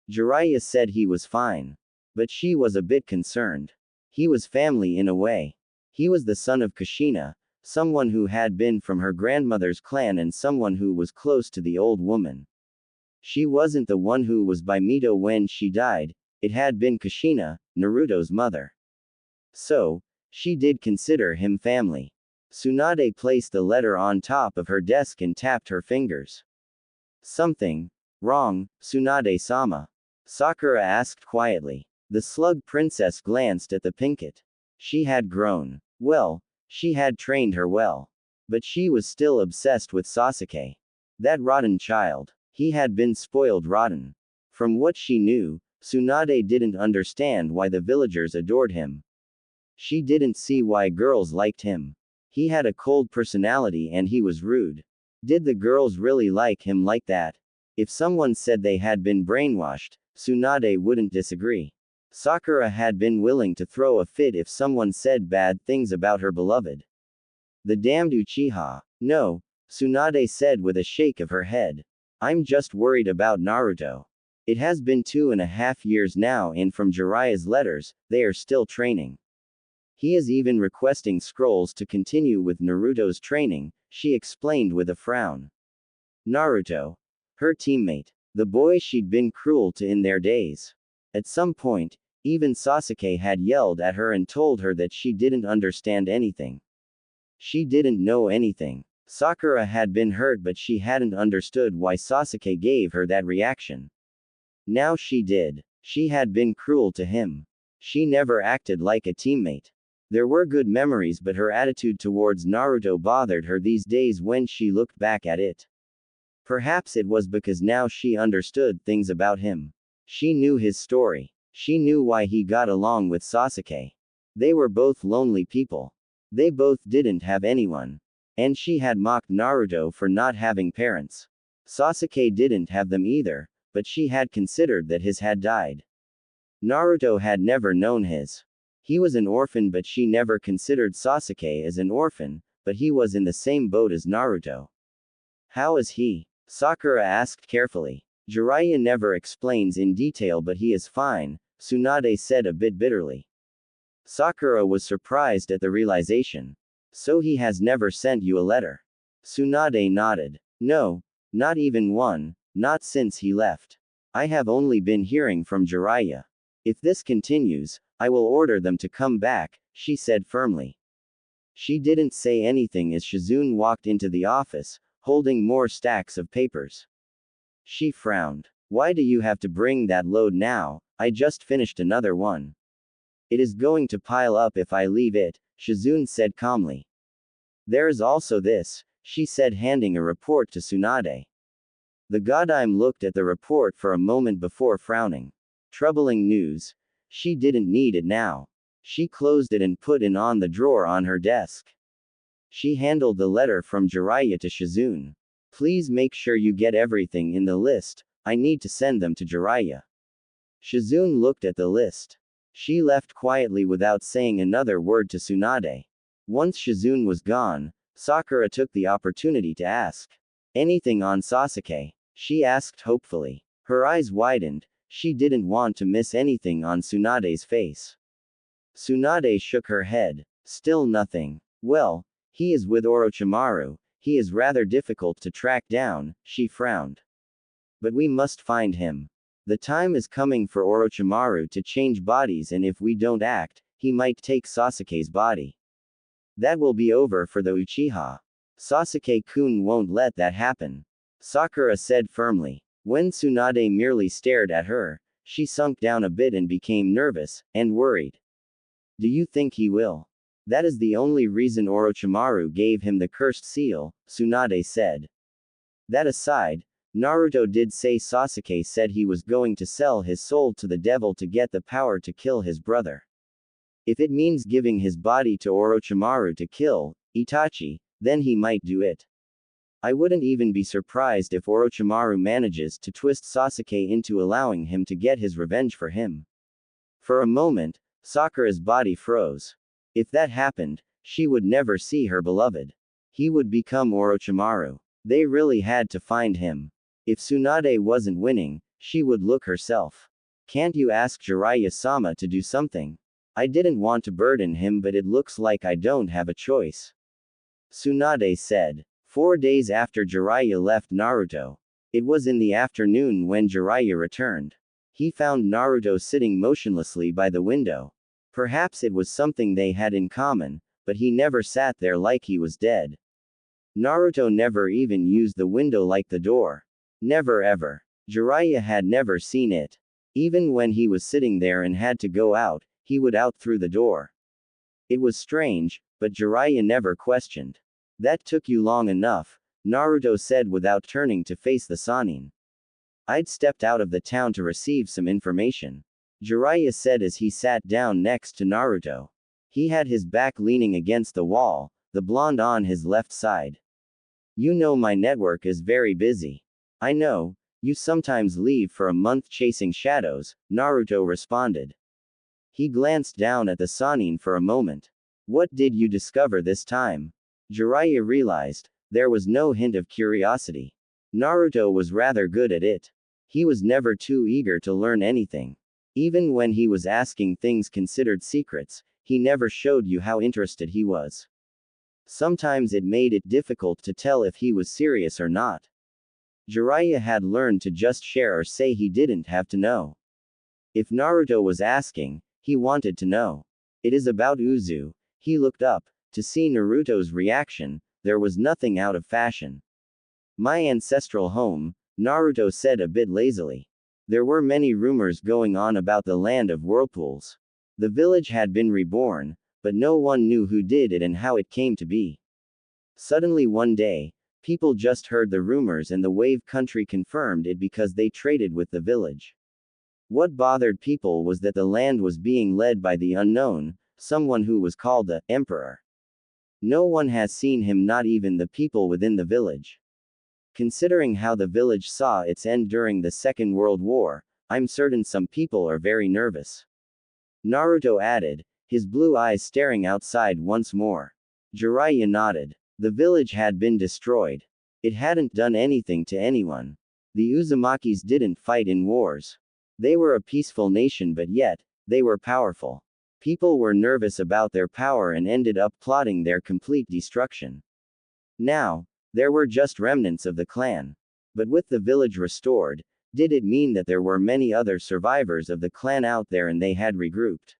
Jiraiya said he was fine. But she was a bit concerned. He was family in a way. He was the son of Kushina, someone who had been from her grandmother's clan and someone who was close to the old woman. She wasn't the one who was by Mito when she died, it had been Kushina, Naruto's mother. So, she did consider him family. Tsunade placed the letter on top of her desk and tapped her fingers. Something wrong, Tsunade-sama? Sakura asked quietly. The slug princess glanced at the pinket. She had grown. Well, she had trained her well. But she was still obsessed with Sasuke. That rotten child. He had been spoiled rotten. From what she knew, Tsunade didn't understand why the villagers adored him. She didn't see why girls liked him. He had a cold personality and he was rude. Did the girls really like him like that? If someone said they had been brainwashed, Tsunade wouldn't disagree. Sakura had been willing to throw a fit if someone said bad things about her beloved. The damned Uchiha. No, Tsunade said with a shake of her head. I'm just worried about Naruto. It has been 2.5 years now, and from Jiraiya's letters, they are still training. He is even requesting scrolls to continue with Naruto's training, she explained with a frown. Naruto. Her teammate. The boy she'd been cruel to in their days. At some point, even Sasuke had yelled at her and told her that she didn't understand anything. She didn't know anything. Sakura had been hurt, but she hadn't understood why Sasuke gave her that reaction. Now she did. She had been cruel to him. She never acted like a teammate. There were good memories, but her attitude towards Naruto bothered her these days when she looked back at it. Perhaps it was because now she understood things about him. She knew his story. She knew why he got along with Sasuke. They were both lonely people. They both didn't have anyone. And she had mocked Naruto for not having parents. Sasuke didn't have them either, but she had considered that his had died. Naruto had never known his. He was an orphan, but she never considered Sasuke as an orphan, but he was in the same boat as Naruto. How is he? Sakura asked carefully. Jiraiya never explains in detail, but he is fine, Tsunade said a bit bitterly. Sakura was surprised at the realization. So he has never sent you a letter? Tsunade nodded. No, not even one, not since he left. I have only been hearing from Jiraiya. If this continues, I will order them to come back, she said firmly. She didn't say anything as Shizune walked into the office, holding more stacks of papers. She frowned. Why do you have to bring that load now? I just finished another one. It is going to pile up if I leave it, Shizune said calmly. There is also this, she said, handing a report to Tsunade. The Godime looked at the report for a moment before frowning. Troubling news. She didn't need it now. She closed it and put it on the drawer on her desk. She handled the letter from Jiraiya to Shizune. Please make sure you get everything in the list, I need to send them to Jiraiya. Shizune looked at the list. She left quietly without saying another word to Tsunade. Once Shizune was gone, Sakura took the opportunity to ask. Anything on Sasuke? She asked hopefully. Her eyes widened. She didn't want to miss anything on Tsunade's face. Tsunade shook her head. Still nothing. Well, he is with Orochimaru. He is rather difficult to track down, she frowned. But we must find him. The time is coming for Orochimaru to change bodies, and if we don't act, he might take Sasuke's body. That will be over for the Uchiha. Sasuke-kun won't let that happen. Sakura said firmly. When Tsunade merely stared at her, she sunk down a bit and became nervous, and worried. Do you think he will? That is the only reason Orochimaru gave him the cursed seal, Tsunade said. That aside, Naruto did say Sasuke said he was going to sell his soul to the devil to get the power to kill his brother. If it means giving his body to Orochimaru to kill Itachi, then he might do it. I wouldn't even be surprised if Orochimaru manages to twist Sasuke into allowing him to get his revenge for him. For a moment, Sakura's body froze. If that happened, she would never see her beloved. He would become Orochimaru. They really had to find him. If Tsunade wasn't winning, she would look herself. Can't you ask Jiraiya-sama to do something? I didn't want to burden him, but it looks like I don't have a choice. Tsunade said. 4 days after Jiraiya left Naruto. It was in the afternoon when Jiraiya returned. He found Naruto sitting motionlessly by the window. Perhaps it was something they had in common, but he never sat there like he was dead. Naruto never even used the window like the door. Never ever. Jiraiya had never seen it. Even when he was sitting there and had to go out, he would out through the door. It was strange, but Jiraiya never questioned. That took you long enough, Naruto said without turning to face the Sannin. I'd stepped out of the town to receive some information. Jiraiya said as he sat down next to Naruto. He had his back leaning against the wall, the blonde on his left side. You know my network is very busy. I know, you sometimes leave for a month chasing shadows, Naruto responded. He glanced down at the Sannin for a moment. What did you discover this time? Jiraiya realized, there was no hint of curiosity. Naruto was rather good at it. He was never too eager to learn anything. Even when he was asking things considered secrets, he never showed you how interested he was. Sometimes it made it difficult to tell if he was serious or not. Jiraiya had learned to just share or say he didn't have to know. If Naruto was asking, he wanted to know. It is about Uzu. He looked up. To see Naruto's reaction, there was nothing out of fashion. My ancestral home, Naruto said a bit lazily. There were many rumors going on about the land of whirlpools. The village had been reborn, but no one knew who did it and how it came to be. Suddenly one day, people just heard the rumors and the wave country confirmed it because they traded with the village. What bothered people was that the land was being led by the unknown, someone who was called the Emperor. No one has seen him, not even the people within the village. Considering how the village saw its end during the Second World War, I'm certain some people are very nervous. Naruto added, his blue eyes staring outside once more. Jiraiya nodded. The village had been destroyed. It hadn't done anything to anyone. The Uzumakis didn't fight in wars. They were a peaceful nation, but yet, they were powerful. People were nervous about their power and ended up plotting their complete destruction. Now, there were just remnants of the clan. But with the village restored, did it mean that there were many other survivors of the clan out there and they had regrouped?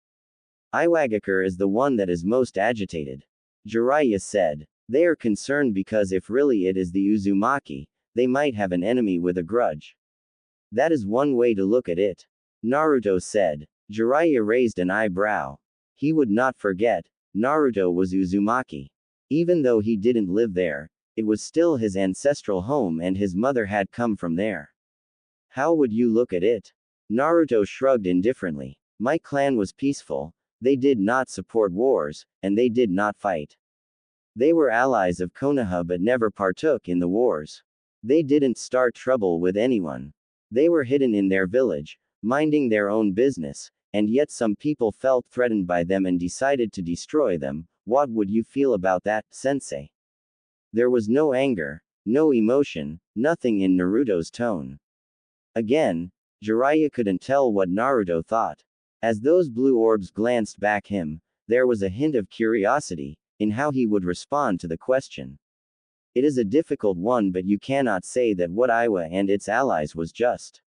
Iwagakure is the one that is most agitated. Jiraiya said. They are concerned because if really it is the Uzumaki, they might have an enemy with a grudge. That is one way to look at it. Naruto said. Jiraiya raised an eyebrow. He would not forget, Naruto was Uzumaki. Even though he didn't live there, it was still his ancestral home and his mother had come from there. How would you look at it? Naruto shrugged indifferently. My clan was peaceful, they did not support wars, and they did not fight. They were allies of Konoha but never partook in the wars. They didn't start trouble with anyone. They were hidden in their village, minding their own business, and yet some people felt threatened by them and decided to destroy them. What would you feel about that, sensei? There was no anger, no emotion, nothing in Naruto's tone. Again, Jiraiya couldn't tell what Naruto thought. As those blue orbs glanced back him, there was a hint of curiosity in how he would respond to the question. It is a difficult one, but you cannot say that what Iwa and its allies was just.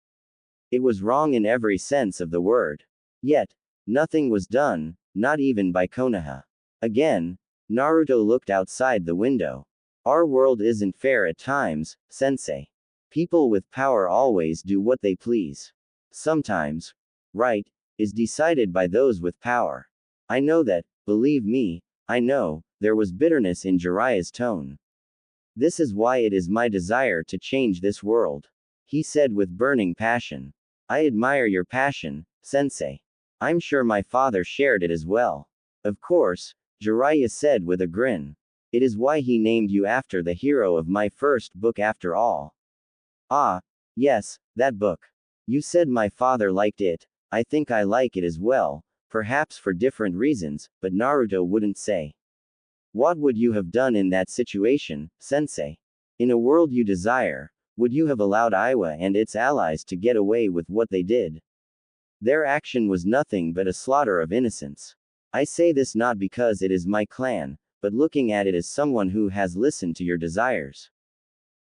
It was wrong in every sense of the word. Yet, nothing was done, not even by Konoha. Again, Naruto looked outside the window. Our world isn't fair at times, sensei. People with power always do what they please. Sometimes, right is decided by those with power. I know that, believe me, I know, there was bitterness in Jiraiya's tone. This is why it is my desire to change this world. He said with burning passion. I admire your passion, sensei. I'm sure my father shared it as well. Of course, Jiraiya said with a grin. It is why he named you after the hero of my first book after all. Ah, yes, that book. You said my father liked it, I think I like it as well, perhaps for different reasons, but Naruto wouldn't say. What would you have done in that situation, sensei? In a world you desire, would you have allowed Iwa and its allies to get away with what they did? Their action was nothing but a slaughter of innocents. I say this not because it is my clan, but looking at it as someone who has listened to your desires.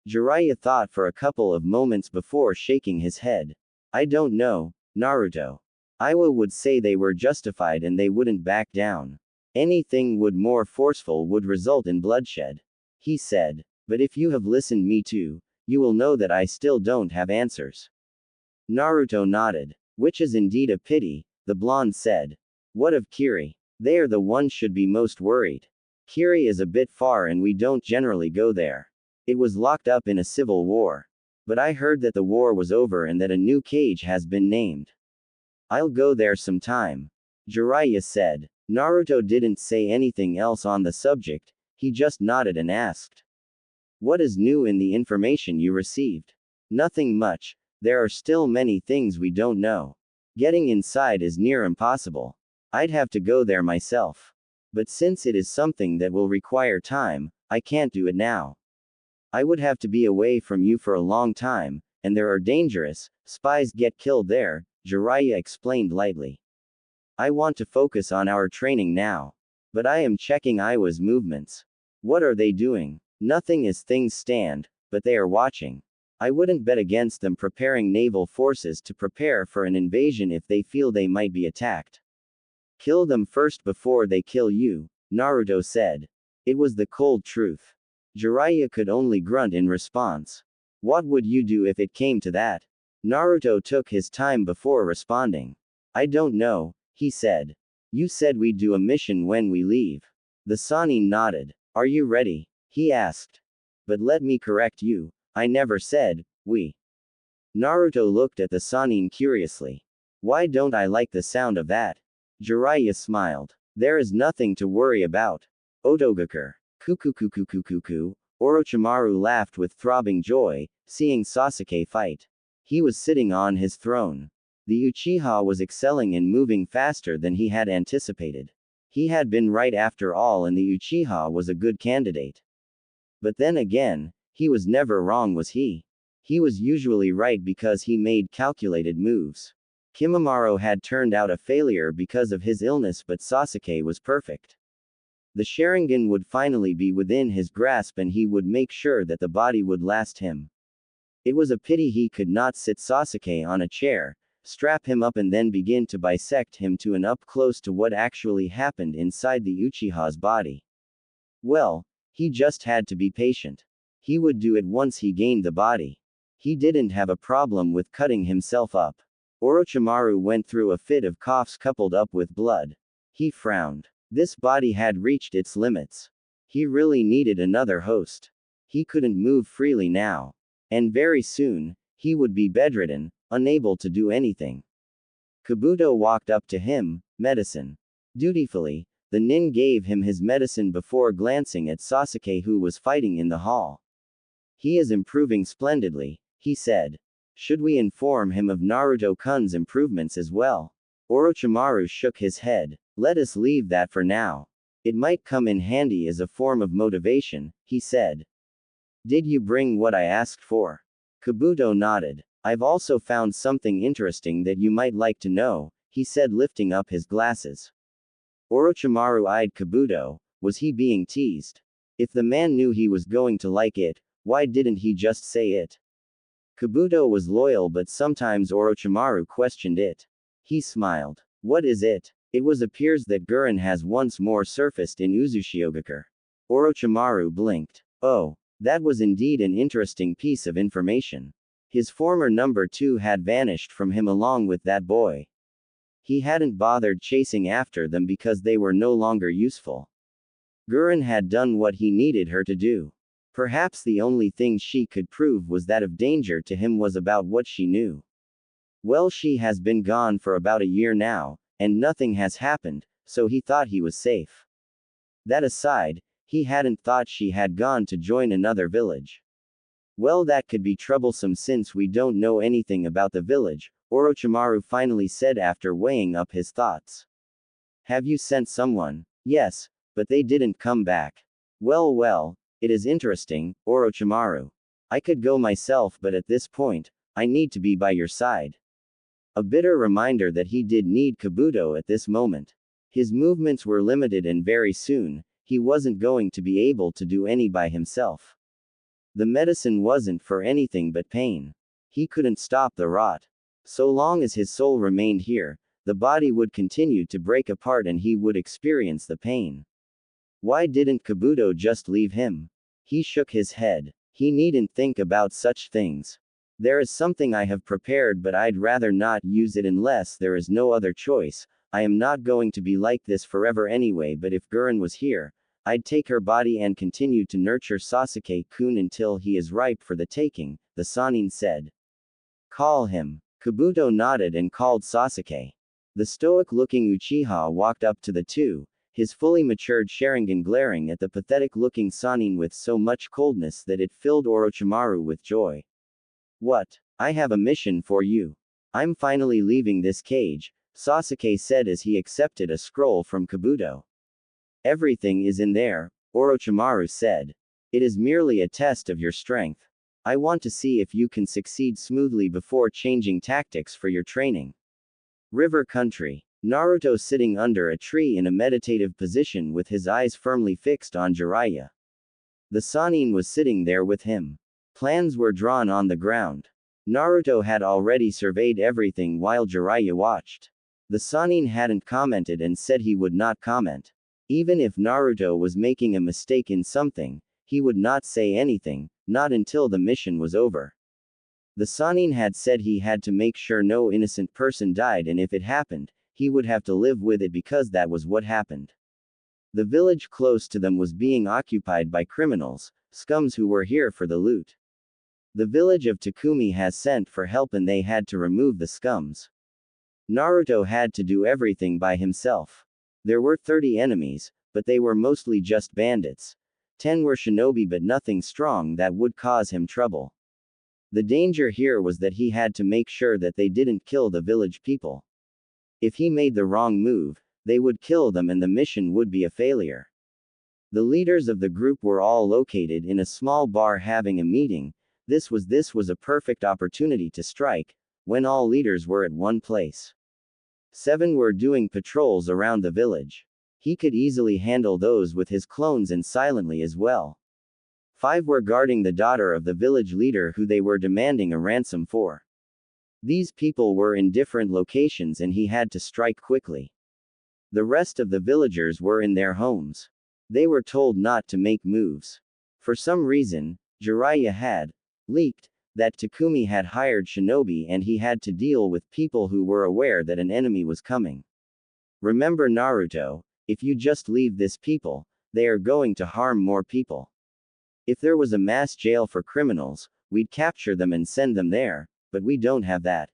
Jiraiya thought for a couple of moments before shaking his head. I don't know, Naruto. Iwa would say they were justified and they wouldn't back down. Anything would more forceful would result in bloodshed. He said. But if you have listened me too, you will know that I still don't have answers. Naruto nodded. Which is indeed a pity, the blonde said. What of Kiri? They are the ones should be most worried. Kiri is a bit far and we don't generally go there. It was locked up in a civil war. But I heard that the war was over and that a new cage has been named. I'll go there sometime. Jiraiya said. Naruto didn't say anything else on the subject, he just nodded and asked. What is new in the information you received? Nothing much, there are still many things we don't know. Getting inside is near impossible. I'd have to go there myself. But since it is something that will require time, I can't do it now. I would have to be away from you for a long time, and there are dangerous spies get killed there, Jiraiya explained lightly. I want to focus on our training now. But I am checking Iwa's movements. What are they doing? Nothing as things stand, but they are watching. I wouldn't bet against them preparing naval forces to prepare for an invasion if they feel they might be attacked. Kill them first before they kill you, Naruto said. It was the cold truth. Jiraiya could only grunt in response. What would you do if it came to that? Naruto took his time before responding. I don't know, he said. You said we'd do a mission when we leave. The Sannin nodded. Are you ready? He asked. But let me correct you, I never said, we. Naruto looked at the Sannin curiously. Why don't I like the sound of that? Jiraiya smiled. There is nothing to worry about. Otogakur. Kukukukukukuku. Orochimaru laughed with throbbing joy, seeing Sasuke fight. He was sitting on his throne. The Uchiha was excelling and moving faster than he had anticipated. He had been right after all and the Uchiha was a good candidate. But then again, he was never wrong, was he? He was usually right because he made calculated moves. Kimimaro had turned out a failure because of his illness, but Sasuke was perfect. The Sharingan would finally be within his grasp and he would make sure that the body would last him. It was a pity he could not sit Sasuke on a chair, strap him up and then begin to bisect him to an up close to what actually happened inside the Uchiha's body. Well, he just had to be patient. He would do it once he gained the body. He didn't have a problem with cutting himself up. Orochimaru went through a fit of coughs coupled up with blood. He frowned. This body had reached its limits. He really needed another host. He couldn't move freely now. And very soon, he would be bedridden, unable to do anything. Kabuto walked up to him, medicine. Dutifully, the nin gave him his medicine before glancing at Sasuke who was fighting in the hall. He is improving splendidly, he said. Should we inform him of Naruto-kun's improvements as well? Orochimaru shook his head. Let us leave that for now. It might come in handy as a form of motivation, he said. Did you bring what I asked for? Kabuto nodded. I've also found something interesting that you might like to know, he said lifting up his glasses. Orochimaru eyed Kabuto. Was he being teased? If the man knew he was going to like it, why didn't he just say it? Kabuto was loyal, but sometimes Orochimaru questioned it. He smiled. What is it? It appears that Gurren has once more surfaced in Uzushiogakure. Orochimaru blinked. Oh, that was indeed an interesting piece of information. His former number 2 had vanished from him along with that boy. He hadn't bothered chasing after them because they were no longer useful. Gurren had done what he needed her to do. Perhaps the only thing she could prove was that of danger to him was about what she knew. Well, she has been gone for about a year now, and nothing has happened, so he thought he was safe. That aside, he hadn't thought she had gone to join another village. Well, that could be troublesome since we don't know anything about the village, Orochimaru finally said after weighing up his thoughts. Have you sent someone? Yes, but they didn't come back. Well, it is interesting, Orochimaru. I could go myself, but at this point, I need to be by your side. A bitter reminder that he did need Kabuto at this moment. His movements were limited and very soon, he wasn't going to be able to do any by himself. The medicine wasn't for anything but pain. He couldn't stop the rot. So long as his soul remained here, the body would continue to break apart and he would experience the pain. Why didn't Kabuto just leave him? He shook his head. He needn't think about such things. There is something I have prepared, but I'd rather not use it unless there is no other choice. I am not going to be like this forever anyway, but if Gurren was here, I'd take her body and continue to nurture Sasuke-kun until he is ripe for the taking, the Sannin said. Call him. Kabuto nodded and called Sasuke. The stoic-looking Uchiha walked up to the two, his fully matured Sharingan glaring at the pathetic-looking Sannin with so much coldness that it filled Orochimaru with joy. What? I have a mission for you. I'm finally leaving this cage, Sasuke said as he accepted a scroll from Kabuto. Everything is in there, Orochimaru said. It is merely a test of your strength. I want to see if you can succeed smoothly before changing tactics for your training. River Country. Naruto sitting under a tree in a meditative position with his eyes firmly fixed on Jiraiya. The Sannin was sitting there with him. Plans were drawn on the ground. Naruto had already surveyed everything while Jiraiya watched. The Sannin hadn't commented and said he would not comment. Even if Naruto was making a mistake in something, he would not say anything, not until the mission was over. The Sannin had said he had to make sure no innocent person died, and if it happened, he would have to live with it because that was what happened. The village close to them was being occupied by criminals, scums who were here for the loot. The village of Takumi has sent for help and they had to remove the scums. Naruto had to do everything by himself. There were 30 enemies, but they were mostly just bandits. 10 were shinobi but nothing strong that would cause him trouble. The danger here was that he had to make sure that they didn't kill the village people. If he made the wrong move, they would kill them and the mission would be a failure. The leaders of the group were all located in a small bar having a meeting. This was a perfect opportunity to strike, when all leaders were at one place. 7 were doing patrols around the village. He could easily handle those with his clones and silently as well. 5 were guarding the daughter of the village leader who they were demanding a ransom for. These people were in different locations and he had to strike quickly. The rest of the villagers were in their homes. They were told not to make moves. For some reason, Jiraiya had leaked that Takumi had hired shinobi and he had to deal with people who were aware that an enemy was coming. Remember Naruto, if you just leave this people, they are going to harm more people. If there was a mass jail for criminals, we'd capture them and send them there, but we don't have that.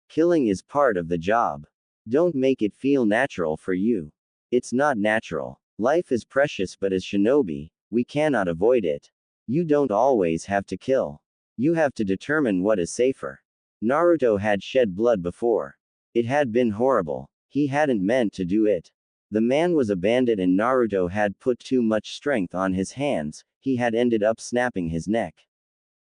Killing is part of the job. Don't make it feel natural for you. It's not natural. Life is precious, but as shinobi, we cannot avoid it. You don't always have to kill. You have to determine what is safer. Naruto had shed blood before. It had been horrible. He hadn't meant to do it. The man was a bandit and Naruto had put too much strength on his hands, he had ended up snapping his neck.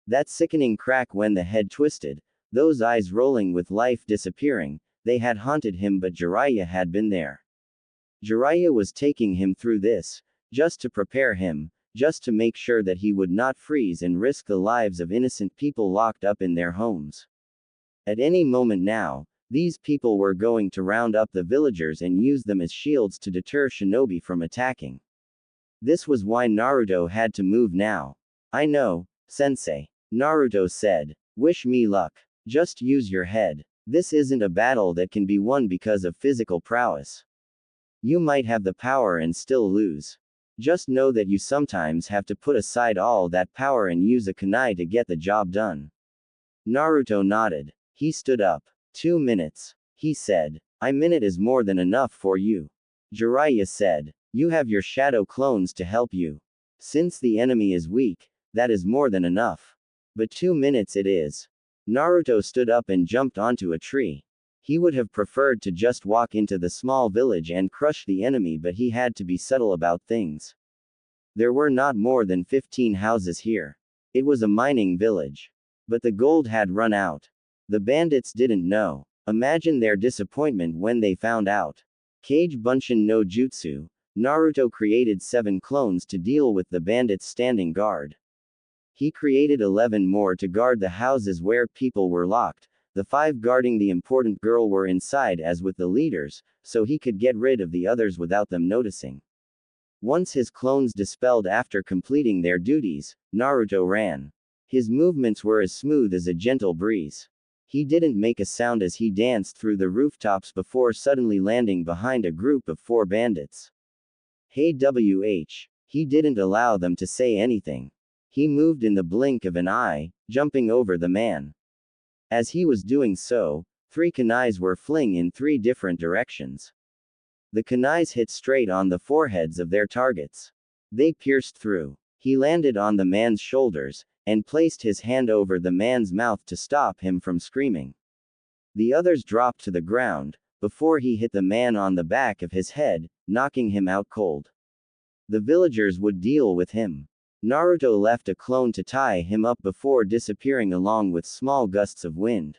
That sickening crack when the head twisted, those eyes rolling with life disappearing, they had haunted him, but Jiraiya had been there. Jiraiya was taking him through this, just to prepare him, just to make sure that he would not freeze and risk the lives of innocent people locked up in their homes. At any moment now, these people were going to round up the villagers and use them as shields to deter shinobi from attacking. This was why Naruto had to move now. I know, sensei. Naruto said. Wish me luck. Just use your head. This isn't a battle that can be won because of physical prowess. You might have the power and still lose. Just know that you sometimes have to put aside all that power and use a kunai to get the job done. Naruto nodded. He stood up. 2 minutes. He said. A minute is more than enough for you. Jiraiya said. You have your shadow clones to help you. Since the enemy is weak, that is more than enough. But 2 minutes it is. Naruto stood up and jumped onto a tree. He would have preferred to just walk into the small village and crush the enemy, but he had to be subtle about things. There were not more than 15 houses here. It was a mining village. But the gold had run out. The bandits didn't know. Imagine their disappointment when they found out. Kage Bunshin no Jutsu, Naruto created 7 clones to deal with the bandits standing guard. He created 11 more to guard the houses where people were locked. The 5 guarding the important girl were inside as with the leaders, so he could get rid of the others without them noticing. Once his clones dispelled after completing their duties, Naruto ran. His movements were as smooth as a gentle breeze. He didn't make a sound as he danced through the rooftops before suddenly landing behind a group of 4 bandits. Hey WH. He didn't allow them to say anything. He moved in the blink of an eye, jumping over the man. As he was doing so, 3 kunais were fling in 3 different directions. The kunais hit straight on the foreheads of their targets. They pierced through. He landed on the man's shoulders, and placed his hand over the man's mouth to stop him from screaming. The others dropped to the ground, before he hit the man on the back of his head, knocking him out cold. The villagers would deal with him. Naruto left a clone to tie him up before disappearing along with small gusts of wind.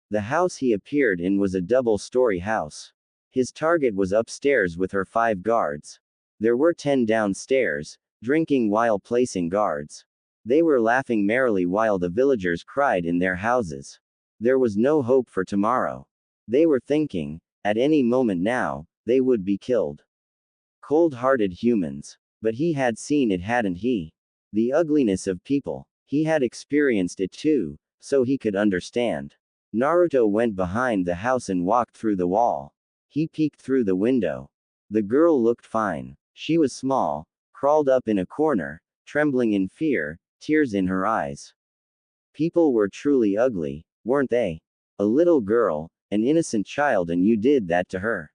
The house he appeared in was a double-story house. His target was upstairs with her 5 guards. There were 10 downstairs, drinking while placing guards. They were laughing merrily while the villagers cried in their houses. There was no hope for tomorrow. They were thinking, at any moment now, they would be killed. Cold-hearted humans. But he had seen it, hadn't he? The ugliness of people. He had experienced it too, so he could understand. Naruto went behind the house and walked through the wall. He peeked through the window. The girl looked fine. She was small, crawled up in a corner, trembling in fear, tears in her eyes. People were truly ugly, weren't they? A little girl, an innocent child, and you did that to her.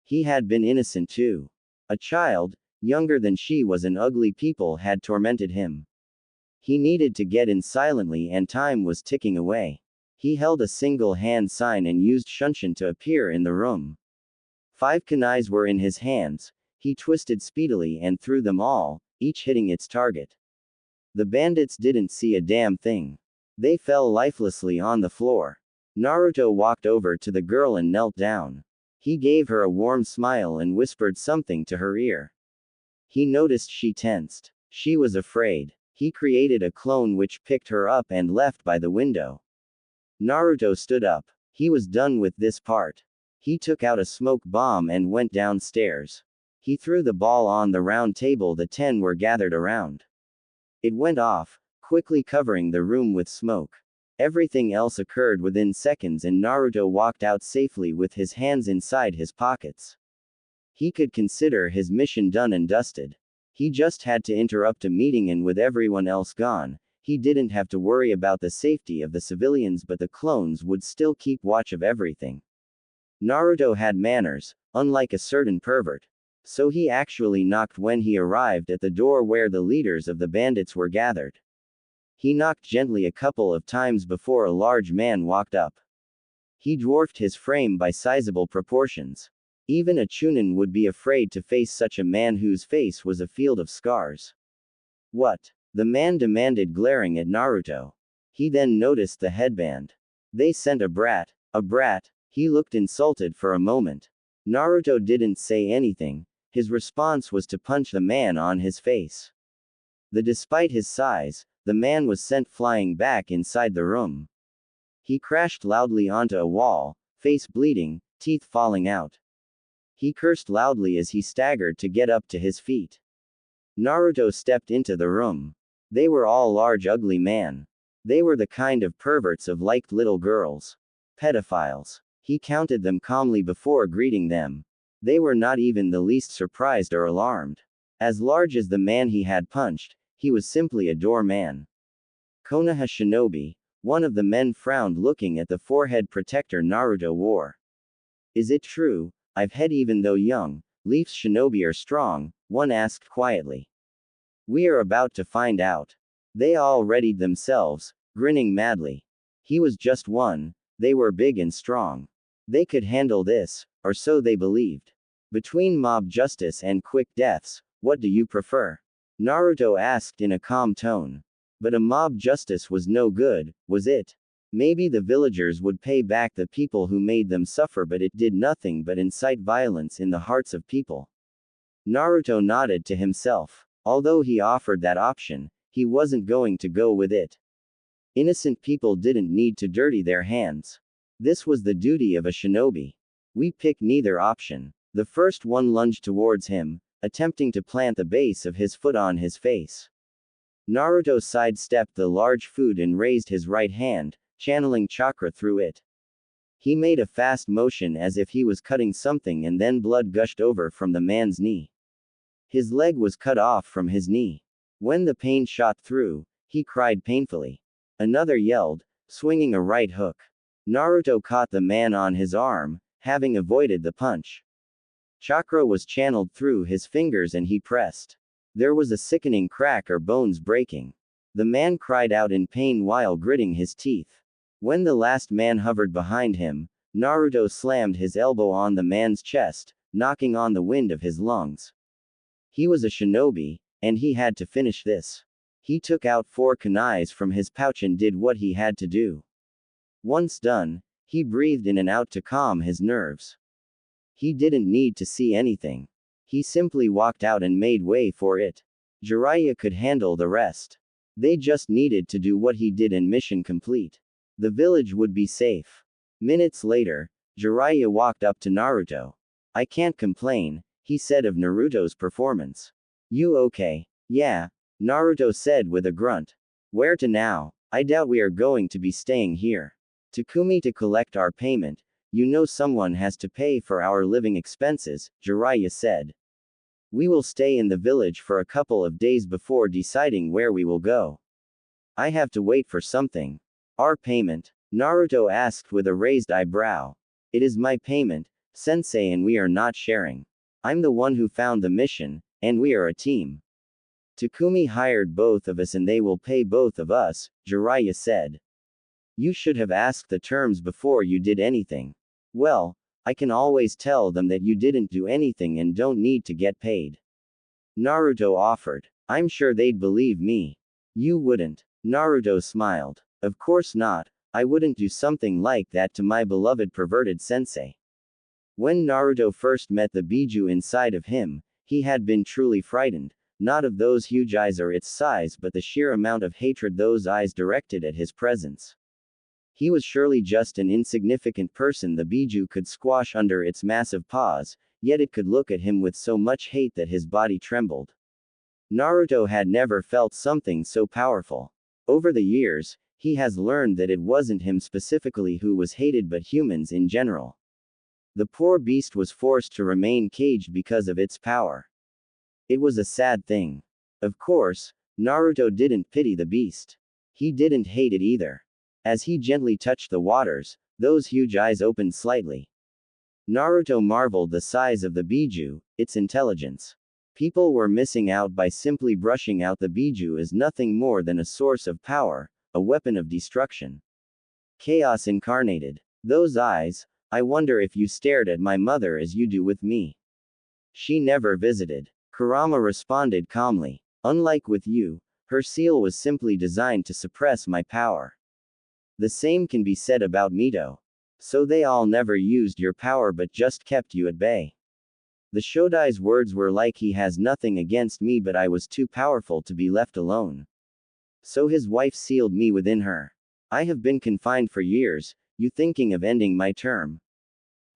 He had been innocent too. A child, younger than she was, and ugly people had tormented him. He needed to get in silently and time was ticking away. He held a single hand sign and used Shunshin to appear in the room. 5 kunais were in his hands. He twisted speedily and threw them all, each hitting its target. The bandits didn't see a damn thing. They fell lifelessly on the floor. Naruto walked over to the girl and knelt down. He gave her a warm smile and whispered something to her ear. He noticed she tensed. She was afraid. He created a clone which picked her up and left by the window. Naruto stood up. He was done with this part. He took out a smoke bomb and went downstairs. He threw the ball on the round table the 10 were gathered around. It went off, quickly covering the room with smoke. Everything else occurred within seconds and Naruto walked out safely with his hands inside his pockets. He could consider his mission done and dusted. He just had to interrupt a meeting, and with everyone else gone, he didn't have to worry about the safety of the civilians, but the clones would still keep watch of everything. Naruto had manners, unlike a certain pervert. So he actually knocked when he arrived at the door where the leaders of the bandits were gathered. He knocked gently a couple of times before a large man walked up. He dwarfed his frame by sizable proportions. Even a Chunin would be afraid to face such a man whose face was a field of scars. What? The man demanded, glaring at Naruto. He then noticed the headband. They sent a brat. A brat? He looked insulted for a moment. Naruto didn't say anything. His response was to punch the man on his face. Despite his size, the man was sent flying back inside the room. He crashed loudly onto a wall, face bleeding, teeth falling out. He cursed loudly as he staggered to get up to his feet. Naruto stepped into the room. They were all large, ugly men. They were the kind of perverts of liked little girls. Pedophiles. He counted them calmly before greeting them. They were not even the least surprised or alarmed. As large as the man he had punched, he was simply a doorman. Konoha Shinobi. One of the men frowned, looking at the forehead protector Naruto wore. Is it true, I've had even though young, Leaf's shinobi are strong? One asked quietly. We are about to find out. They all readied themselves, grinning madly. He was just one. They were big and strong. They could handle this, or so they believed. Between mob justice and quick deaths, what do you prefer? Naruto asked in a calm tone. But a mob justice was no good, was it? Maybe the villagers would pay back the people who made them suffer, but it did nothing but incite violence in the hearts of people. Naruto nodded to himself. Although he offered that option, he wasn't going to go with it. Innocent people didn't need to dirty their hands. This was the duty of a shinobi. We pick neither option. The first one lunged towards him, attempting to plant the base of his foot on his face. Naruto sidestepped the large foot and raised his right hand, channeling chakra through it. He made a fast motion as if he was cutting something, and then blood gushed over from the man's knee. His leg was cut off from his knee. When the pain shot through, he cried painfully. Another yelled, swinging a right hook. Naruto caught the man on his arm, having avoided the punch. Chakra was channeled through his fingers and he pressed. There was a sickening crack or bones breaking. The man cried out in pain while gritting his teeth. When the last man hovered behind him, Naruto slammed his elbow on the man's chest, knocking on the wind of his lungs. He was a shinobi, and he had to finish this. He took out 4 kunais from his pouch and did what he had to do. Once done, he breathed in and out to calm his nerves. He didn't need to see anything. He simply walked out and made way for it. Jiraiya could handle the rest. They just needed to do what he did and mission complete. The village would be safe. Minutes later, Jiraiya walked up to Naruto. "I can't complain," he said of Naruto's performance. "You okay?" "Yeah," Naruto said with a grunt. "Where to now? I doubt we are going to be staying here. Takumi to collect our payment. You know someone has to pay for our living expenses," Jiraiya said. "We will stay in the village for a couple of days before deciding where we will go. I have to wait for something." "Our payment?" Naruto asked with a raised eyebrow. "It is my payment, sensei, and we are not sharing. I'm the one who found the mission, and we are a team. Takumi hired both of us and they will pay both of us," Jiraiya said. "You should have asked the terms before you did anything." "Well, I can always tell them that you didn't do anything and don't need to get paid," Naruto offered. "I'm sure they'd believe me." "You wouldn't." Naruto smiled. "Of course not. I wouldn't do something like that to my beloved perverted sensei." When Naruto first met the Biju inside of him, he had been truly frightened, not of those huge eyes or its size, but the sheer amount of hatred those eyes directed at his presence. He was surely just an insignificant person the Biju could squash under its massive paws, yet it could look at him with so much hate that his body trembled. Naruto had never felt something so powerful. Over the years, he has learned that it wasn't him specifically who was hated but humans in general. The poor beast was forced to remain caged because of its power. It was a sad thing. Of course, Naruto didn't pity the beast. He didn't hate it either. As he gently touched the waters, those huge eyes opened slightly. Naruto marveled the size of the Biju, its intelligence. People were missing out by simply brushing out the Biju as nothing more than a source of power, a weapon of destruction. Chaos incarnated. Those eyes, I wonder if you stared at my mother as you do with me. She never visited. Kurama responded calmly. Unlike with you, her seal was simply designed to suppress my power. The same can be said about Mito. So they all never used your power but just kept you at bay. The Shodai's words were like, he has nothing against me but I was too powerful to be left alone. So his wife sealed me within her. I have been confined for years, you thinking of ending my term?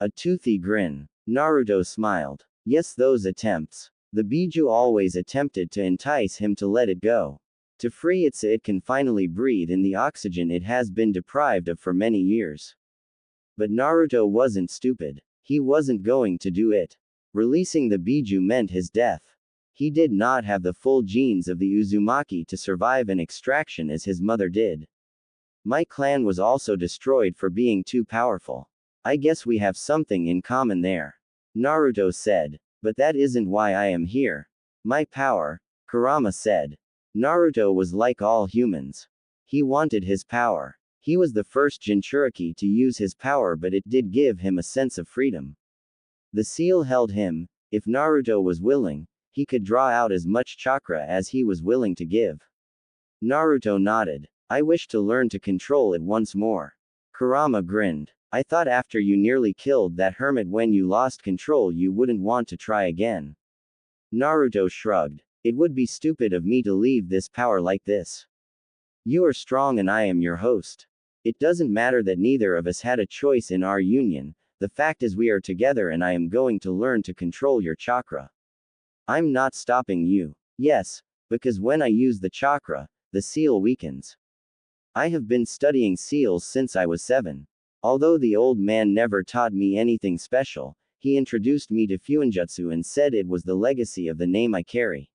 A toothy grin. Naruto smiled. Yes, those attempts. The Biju always attempted to entice him to let it go. To free it so it can finally breathe in the oxygen it has been deprived of for many years. But Naruto wasn't stupid. He wasn't going to do it. Releasing the Biju meant his death. He did not have the full genes of the Uzumaki to survive an extraction as his mother did. My clan was also destroyed for being too powerful. I guess we have something in common there, Naruto said. But that isn't why I am here. My power, Kurama said. Naruto was like all humans. He wanted his power. He was the first Jinchuriki to use his power, but it did give him a sense of freedom. The seal held him. If Naruto was willing, he could draw out as much chakra as he was willing to give. Naruto nodded. I wish to learn to control it once more. Kurama grinned. I thought after you nearly killed that hermit when you lost control you wouldn't want to try again. Naruto shrugged. It would be stupid of me to leave this power like this. You are strong and I am your host. It doesn't matter that neither of us had a choice in our union, the fact is we are together and I am going to learn to control your chakra. I'm not stopping you. Yes, because when I use the chakra, the seal weakens. I have been studying seals since I was 7. Although the old man never taught me anything special, he introduced me to Fuinjutsu and said it was the legacy of the name I carry.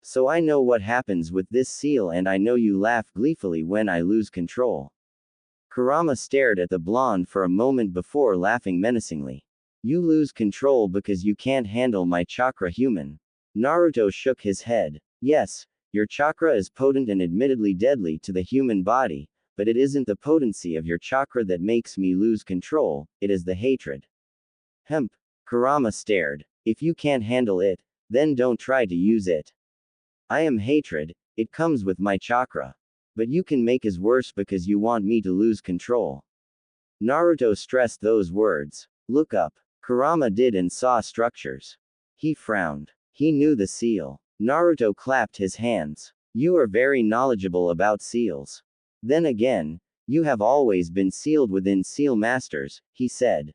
So I know what happens with this seal, and I know you laugh gleefully when I lose control. Kurama stared at the blonde for a moment before laughing menacingly. You lose control because you can't handle my chakra, human. Naruto shook his head. Yes, your chakra is potent and admittedly deadly to the human body, but it isn't the potency of your chakra that makes me lose control, it is the hatred. Hemp. Kurama stared. If you can't handle it, then don't try to use it. I am hatred, it comes with my chakra. But you can make it worse because you want me to lose control. Naruto stressed those words. Look up. Kurama did and saw structures. He frowned. He knew the seal. Naruto clapped his hands. You are very knowledgeable about seals. Then again, you have always been sealed within seal masters, he said.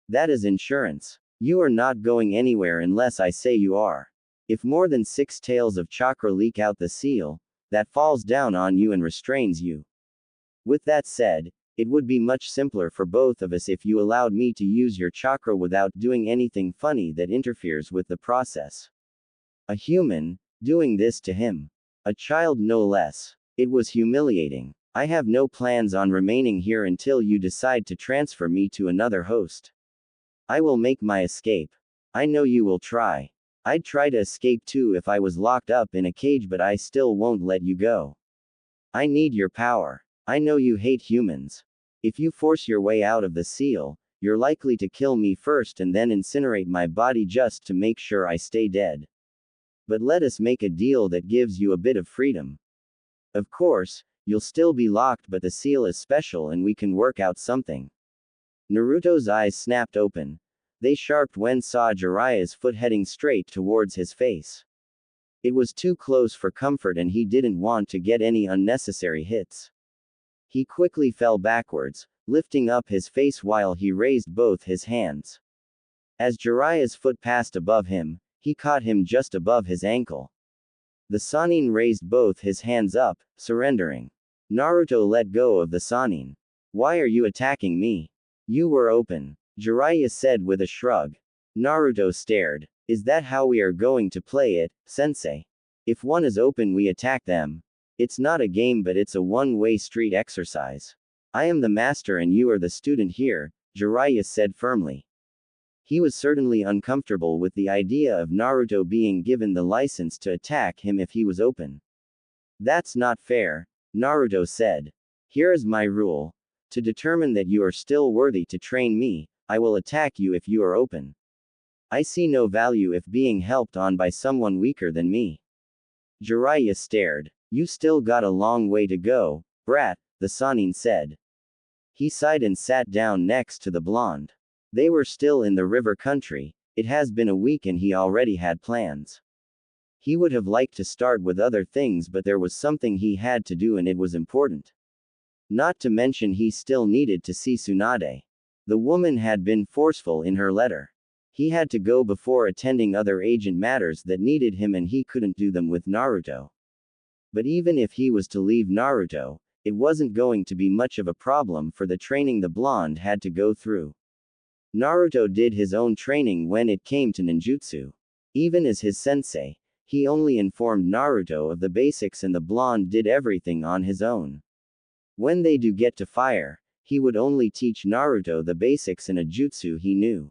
That is insurance. You are not going anywhere unless I say you are. If more than 6 tails of chakra leak out the seal, that falls down on you and restrains you. With that said, it would be much simpler for both of us if you allowed me to use your chakra without doing anything funny that interferes with the process. A human, doing this to him. A child no less. It was humiliating. I have no plans on remaining here until you decide to transfer me to another host. I will make my escape. I know you will try. I'd try to escape too if I was locked up in a cage, but I still won't let you go. I need your power. I know you hate humans. If you force your way out of the seal, you're likely to kill me first and then incinerate my body just to make sure I stay dead. But let us make a deal that gives you a bit of freedom. Of course, you'll still be locked, but the seal is special and we can work out something. Naruto's eyes snapped open. They sharpened when saw Jiraiya's foot heading straight towards his face. It was too close for comfort and he didn't want to get any unnecessary hits. He quickly fell backwards, lifting up his face while he raised both his hands. As Jiraiya's foot passed above him, he caught him just above his ankle. The Sannin raised both his hands up, surrendering. Naruto let go of the Sannin. Why are you attacking me? You were open. Jiraiya said with a shrug. Naruto stared. Is that how we are going to play it, sensei? If one is open we attack them. It's not a game but it's a one-way street exercise. I am the master and you are the student here, Jiraiya said firmly. He was certainly uncomfortable with the idea of Naruto being given the license to attack him if he was open. That's not fair, Naruto said. Here is my rule. To determine that you are still worthy to train me, I will attack you if you are open. I see no value if being helped on by someone weaker than me. Jiraiya stared. You still got a long way to go, brat, the Sannin said. He sighed and sat down next to the blonde. They were still in the river country. It has been a week and he already had plans. He would have liked to start with other things, but there was something he had to do and it was important. Not to mention he still needed to see Tsunade. The woman had been forceful in her letter. He had to go before attending other agent matters that needed him and he couldn't do them with Naruto. But even if he was to leave Naruto, it wasn't going to be much of a problem for the training the blonde had to go through. Naruto did his own training when it came to ninjutsu. Even as his sensei, he only informed Naruto of the basics and the blonde did everything on his own. When they do get to fire, he would only teach Naruto the basics in a jutsu he knew.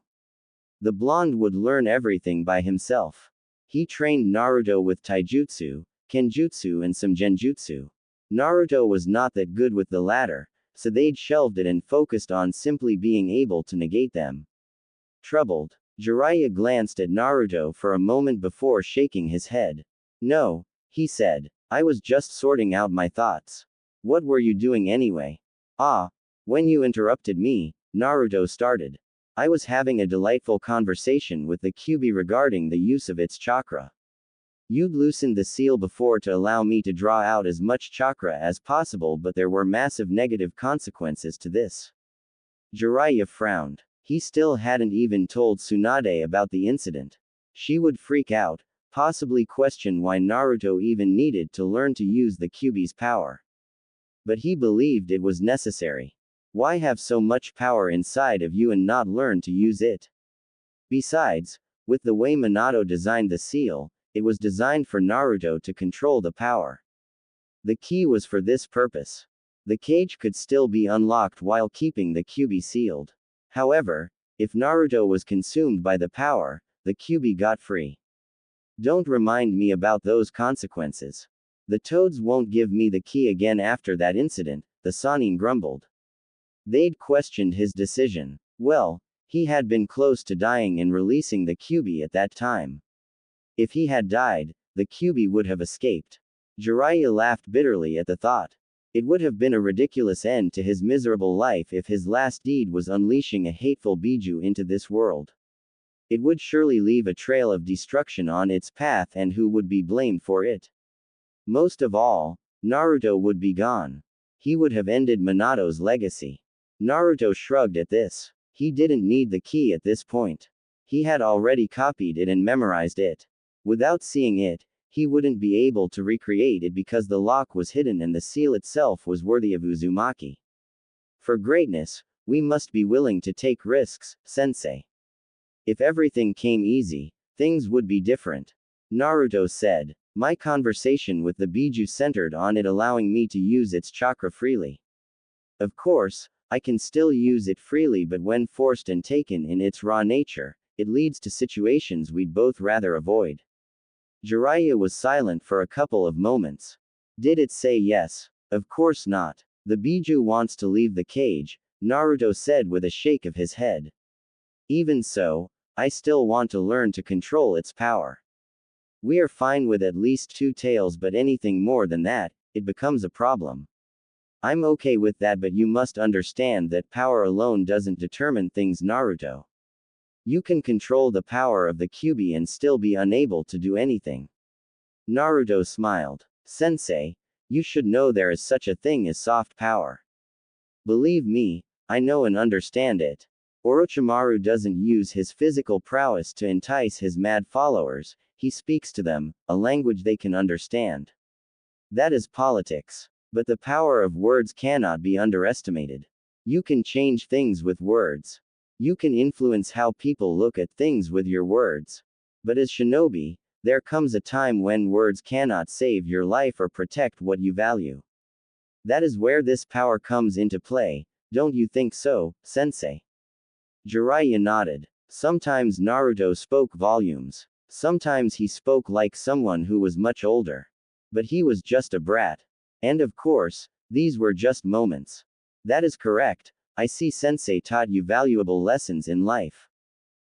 The blonde would learn everything by himself. He trained Naruto with taijutsu, kenjutsu and some genjutsu. Naruto was not that good with the latter, so they'd shelved it and focused on simply being able to negate them. Troubled, Jiraiya glanced at Naruto for a moment before shaking his head. No, he said. I was just sorting out my thoughts. What were you doing anyway? Ah, when you interrupted me, Naruto started. I was having a delightful conversation with the Kyuubi regarding the use of its chakra. You'd loosened the seal before to allow me to draw out as much chakra as possible, but there were massive negative consequences to this. Jiraiya frowned. He still hadn't even told Tsunade about the incident. She would freak out, possibly question why Naruto even needed to learn to use the Kyuubi's power. But he believed it was necessary. Why have so much power inside of you and not learn to use it? Besides, with the way Minato designed the seal, it was designed for Naruto to control the power. The key was for this purpose. The cage could still be unlocked while keeping the Kyuubi sealed. However, if Naruto was consumed by the power, the Kyuubi got free. Don't remind me about those consequences. The toads won't give me the key again after that incident, the Sannin grumbled. They'd questioned his decision. Well, he had been close to dying and releasing the Kyuubi at that time. If he had died, the Kyuubi would have escaped. Jiraiya laughed bitterly at the thought. It would have been a ridiculous end to his miserable life if his last deed was unleashing a hateful Biju into this world. It would surely leave a trail of destruction on its path, and who would be blamed for it? Most of all, Naruto would be gone. He would have ended Minato's legacy. Naruto shrugged at this. He didn't need the key at this point. He had already copied it and memorized it. Without seeing it, he wouldn't be able to recreate it because the lock was hidden and the seal itself was worthy of Uzumaki. For greatness, we must be willing to take risks, sensei. If everything came easy, things would be different. Naruto said. My conversation with the Biju centered on it allowing me to use its chakra freely. Of course, I can still use it freely, but when forced and taken in its raw nature, it leads to situations we'd both rather avoid. Jiraiya was silent for a couple of moments. Did it say yes? Of course not. The Biju wants to leave the cage, Naruto said with a shake of his head. Even so, I still want to learn to control its power. We are fine with at least 2 tails, but anything more than that, it becomes a problem. I'm okay with that, but you must understand that power alone doesn't determine things, Naruto. You can control the power of the Kyuubi and still be unable to do anything. Naruto smiled. Sensei, you should know there is such a thing as soft power. Believe me, I know and understand it. Orochimaru doesn't use his physical prowess to entice his mad followers, he speaks to them, a language they can understand. That is politics. But the power of words cannot be underestimated. You can change things with words. You can influence how people look at things with your words. But as shinobi, there comes a time when words cannot save your life or protect what you value. That is where this power comes into play, don't you think so, sensei? Jiraiya nodded. Sometimes Naruto spoke volumes. Sometimes he spoke like someone who was much older. But he was just a brat. And of course, these were just moments. That is correct. I see sensei taught you valuable lessons in life.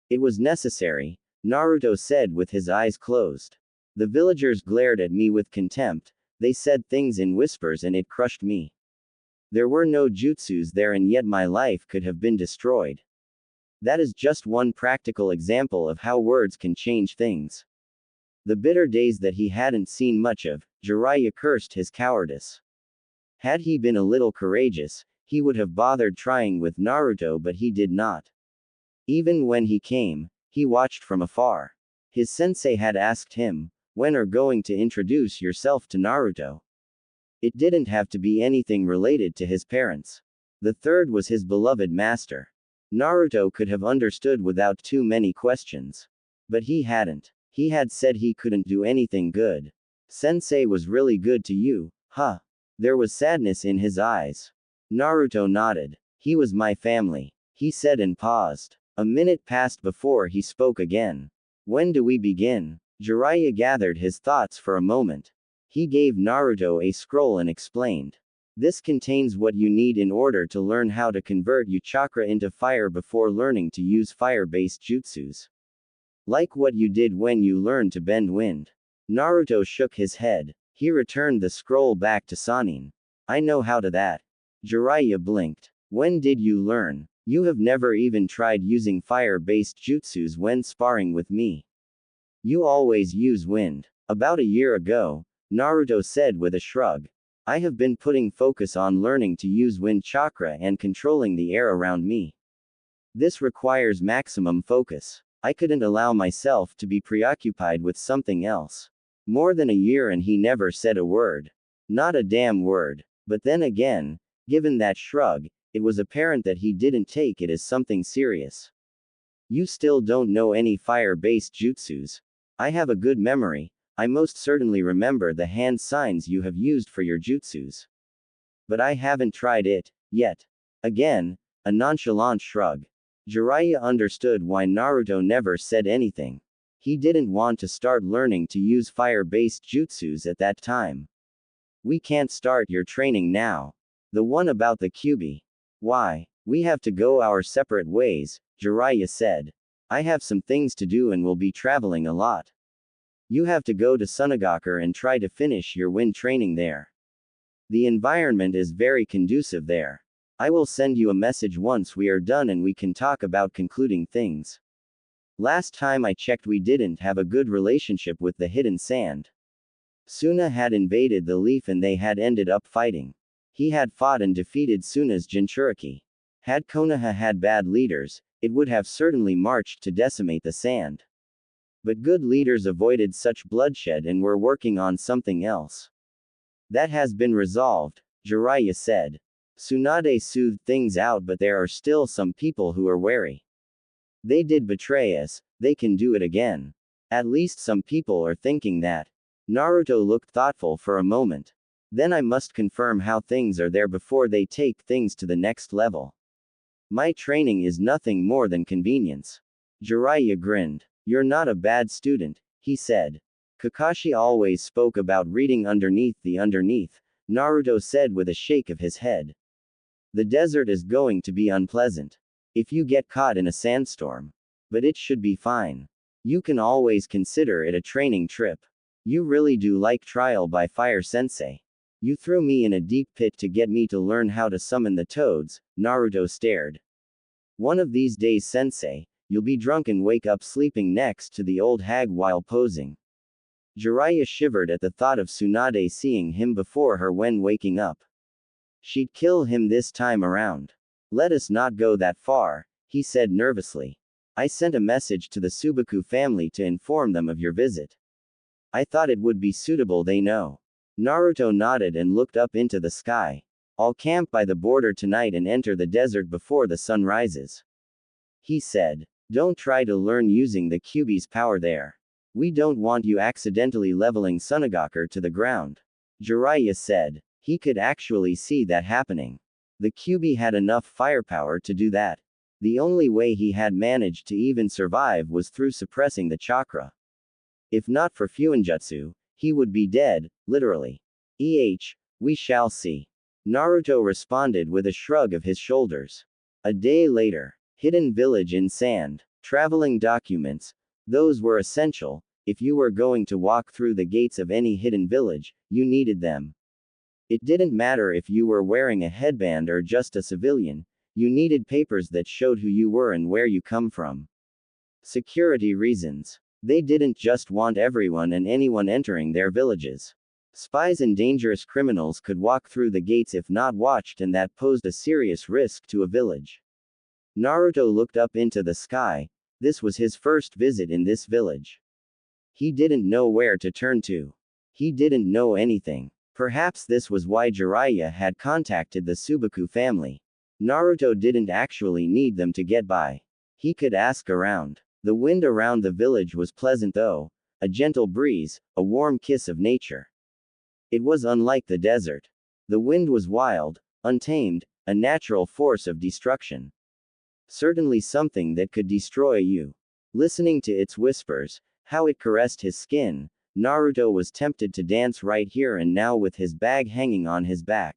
It was necessary, Naruto said with his eyes closed. The villagers glared at me with contempt, they said things in whispers and it crushed me. There were no jutsus there and yet my life could have been destroyed. That is just one practical example of how words can change things. The bitter days that he hadn't seen much of, Jiraiya cursed his cowardice. Had he been a little courageous, he would have bothered trying with Naruto, but he did not. Even when he came, he watched from afar. His sensei had asked him, when are going to introduce yourself to Naruto? It didn't have to be anything related to his parents. The third was his beloved master. Naruto could have understood without too many questions. But he hadn't. He had said he couldn't do anything good. Sensei was really good to you, huh? There was sadness in his eyes. Naruto nodded. He was my family, he said and paused. A minute passed before he spoke again. When do we begin? Jiraiya gathered his thoughts for a moment. He gave Naruto a scroll and explained. This contains what you need in order to learn how to convert your chakra into fire before learning to use fire-based jutsus. Like what you did when you learned to bend wind. Naruto shook his head. He returned the scroll back to Sannin. I know how to that. Jiraiya blinked. When did you learn? You have never even tried using fire-based jutsus when sparring with me. You always use wind. About a year ago, Naruto said with a shrug. I have been putting focus on learning to use wind chakra and controlling the air around me. This requires maximum focus. I couldn't allow myself to be preoccupied with something else. More than a year and he never said a word. Not a damn word. But then again, given that shrug, it was apparent that he didn't take it as something serious. You still don't know any fire-based jutsus. I have a good memory. I most certainly remember the hand signs you have used for your jutsus. But I haven't tried it, yet. Again, a nonchalant shrug. Jiraiya understood why Naruto never said anything. He didn't want to start learning to use fire-based jutsus at that time. We can't start your training now. The one about the Kyuubi. Why? We have to go our separate ways, Jiraiya said. I have some things to do and will be traveling a lot. You have to go to Sunagakur and try to finish your wind training there. The environment is very conducive there. I will send you a message once we are done and we can talk about concluding things. Last time I checked we didn't have a good relationship with the hidden sand. Suna had invaded the leaf and they had ended up fighting. He had fought and defeated Suna's Jinchuriki. Had Konoha had bad leaders, it would have certainly marched to decimate the sand. But good leaders avoided such bloodshed and were working on something else. That has been resolved, Jiraiya said. Tsunade soothed things out, but there are still some people who are wary. They did betray us, they can do it again. At least some people are thinking that. Naruto looked thoughtful for a moment. Then I must confirm how things are there before they take things to the next level. My training is nothing more than convenience. Jiraiya grinned. You're not a bad student, he said. Kakashi always spoke about reading underneath the underneath, Naruto said with a shake of his head. The desert is going to be unpleasant. If you get caught in a sandstorm. But it should be fine. You can always consider it a training trip. You really do like trial by fire sensei. You threw me in a deep pit to get me to learn how to summon the toads, Naruto stared. One of these days sensei, you'll be drunk and wake up sleeping next to the old hag while posing. Jiraiya shivered at the thought of Tsunade seeing him before her when waking up. She'd kill him this time around. Let us not go that far, he said nervously. I sent a message to the Subaku family to inform them of your visit. I thought it would be suitable they know. Naruto nodded and looked up into the sky. I'll camp by the border tonight and enter the desert before the sun rises. He said. Don't try to learn using the Kyuubi's power there. We don't want you accidentally leveling Sunagakur to the ground. Jiraiya said. He could actually see that happening. The Kyuubi had enough firepower to do that. The only way he had managed to even survive was through suppressing the chakra. If not for Fuinjutsu, he would be dead, literally. We shall see. Naruto responded with a shrug of his shoulders. A day later. Hidden village in sand. Traveling documents. Those were essential. If you were going to walk through the gates of any hidden village, you needed them. It didn't matter if you were wearing a headband or just a civilian, you needed papers that showed who you were and where you come from. Security reasons. They didn't just want everyone and anyone entering their villages. Spies and dangerous criminals could walk through the gates if not watched, and that posed a serious risk to a village. Naruto looked up into the sky. This was his first visit in this village. He didn't know where to turn to. He didn't know anything. Perhaps this was why Jiraiya had contacted the Subaku family. Naruto didn't actually need them to get by. He could ask around. The wind around the village was pleasant though, a gentle breeze, a warm kiss of nature. It was unlike the desert. The wind was wild, untamed, a natural force of destruction. Certainly something that could destroy you. Listening to its whispers, how it caressed his skin, Naruto was tempted to dance right here and now with his bag hanging on his back.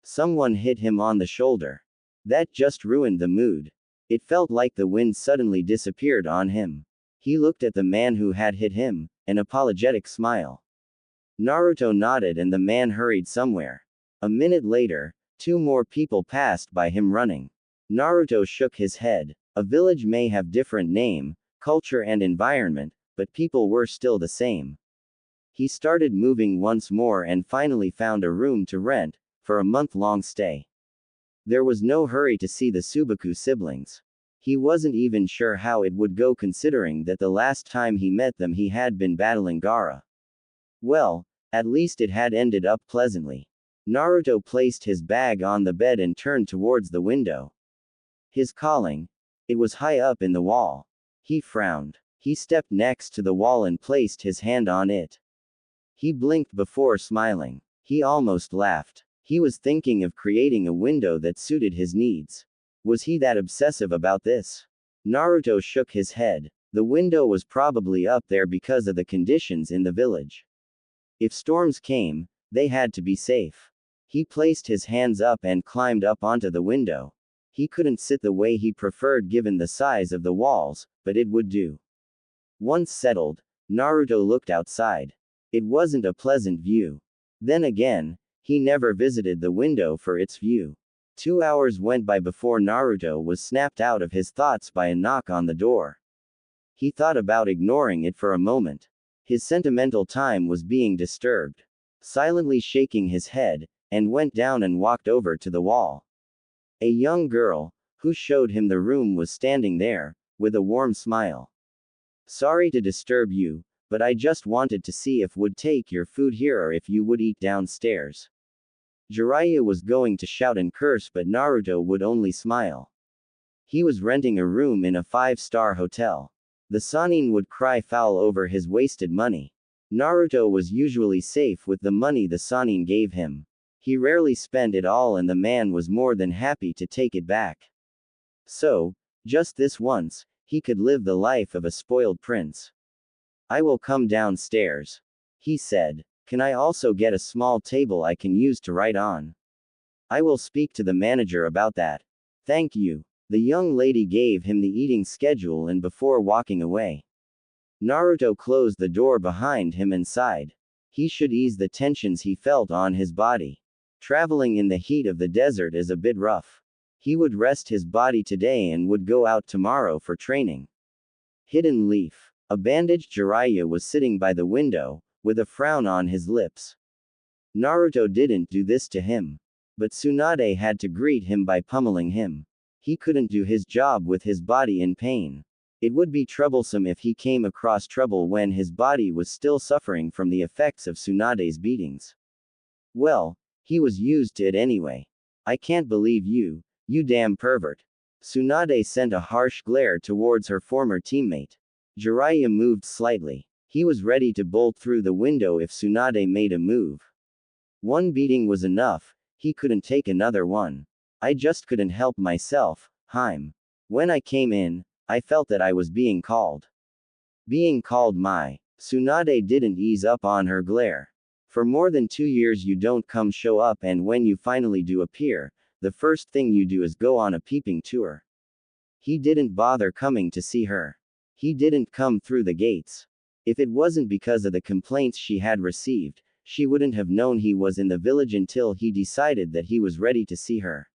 Someone hit him on the shoulder. That just ruined the mood. It felt like the wind suddenly disappeared on him. He looked at the man who had hit him, an apologetic smile. Naruto nodded and the man hurried somewhere. A minute later, 2 more people passed by him running. Naruto shook his head. A village may have different name, culture and environment, but people were still the same. He started moving once more and finally found a room to rent, for a month-long stay. There was no hurry to see the Subaku siblings. He wasn't even sure how it would go considering that the last time he met them he had been battling Gaara. Well, at least it had ended up pleasantly. Naruto placed his bag on the bed and turned towards the window. His calling. It was high up in the wall. He frowned. He stepped next to the wall and placed his hand on it. He blinked before smiling. He almost laughed. He was thinking of creating a window that suited his needs. Was he that obsessive about this? Naruto shook his head. The window was probably up there because of the conditions in the village. If storms came, they had to be safe. He placed his hands up and climbed up onto the window. He couldn't sit the way he preferred given the size of the walls, but it would do. Once settled, Naruto looked outside. It wasn't a pleasant view. Then again, he never visited the window for its view. 2 hours went by before Naruto was snapped out of his thoughts by a knock on the door. He thought about ignoring it for a moment. His sentimental time was being disturbed. Silently shaking his head, and went down and walked over to the wall. A young girl, who showed him the room, was standing there, with a warm smile. Sorry to disturb you, but I just wanted to see if would take your food here or if you would eat downstairs. Jiraiya was going to shout and curse, but Naruto would only smile. He was renting a room in a 5-star hotel. The Sannin would cry foul over his wasted money. Naruto was usually safe with the money the Sannin gave him. He rarely spent it all and the man was more than happy to take it back. So, just this once, he could live the life of a spoiled prince. I will come downstairs, he said. Can I also get a small table I can use to write on? I will speak to the manager about that. Thank you. The young lady gave him the eating schedule and before walking away, Naruto closed the door behind him and sighed. He should ease the tensions he felt on his body. Traveling in the heat of the desert is a bit rough. He would rest his body today and would go out tomorrow for training. Hidden Leaf. A bandaged Jiraiya was sitting by the window, with a frown on his lips. Naruto didn't do this to him. But Tsunade had to greet him by pummeling him. He couldn't do his job with his body in pain. It would be troublesome if he came across trouble when his body was still suffering from the effects of Tsunade's beatings. Well, he was used to it anyway. I can't believe you, you damn pervert. Tsunade sent a harsh glare towards her former teammate. Jiraiya moved slightly. He was ready to bolt through the window if Tsunade made a move. One beating was enough, he couldn't take another one. I just couldn't help myself, Haim. When I came in, I felt that I was being called. Being called my. Tsunade didn't ease up on her glare. For more than 2 years you don't come show up, and when you finally do appear, the first thing you do is go on a peeping tour. He didn't bother coming to see her. He didn't come through the gates. If it wasn't because of the complaints she had received, she wouldn't have known he was in the village until he decided that he was ready to see her.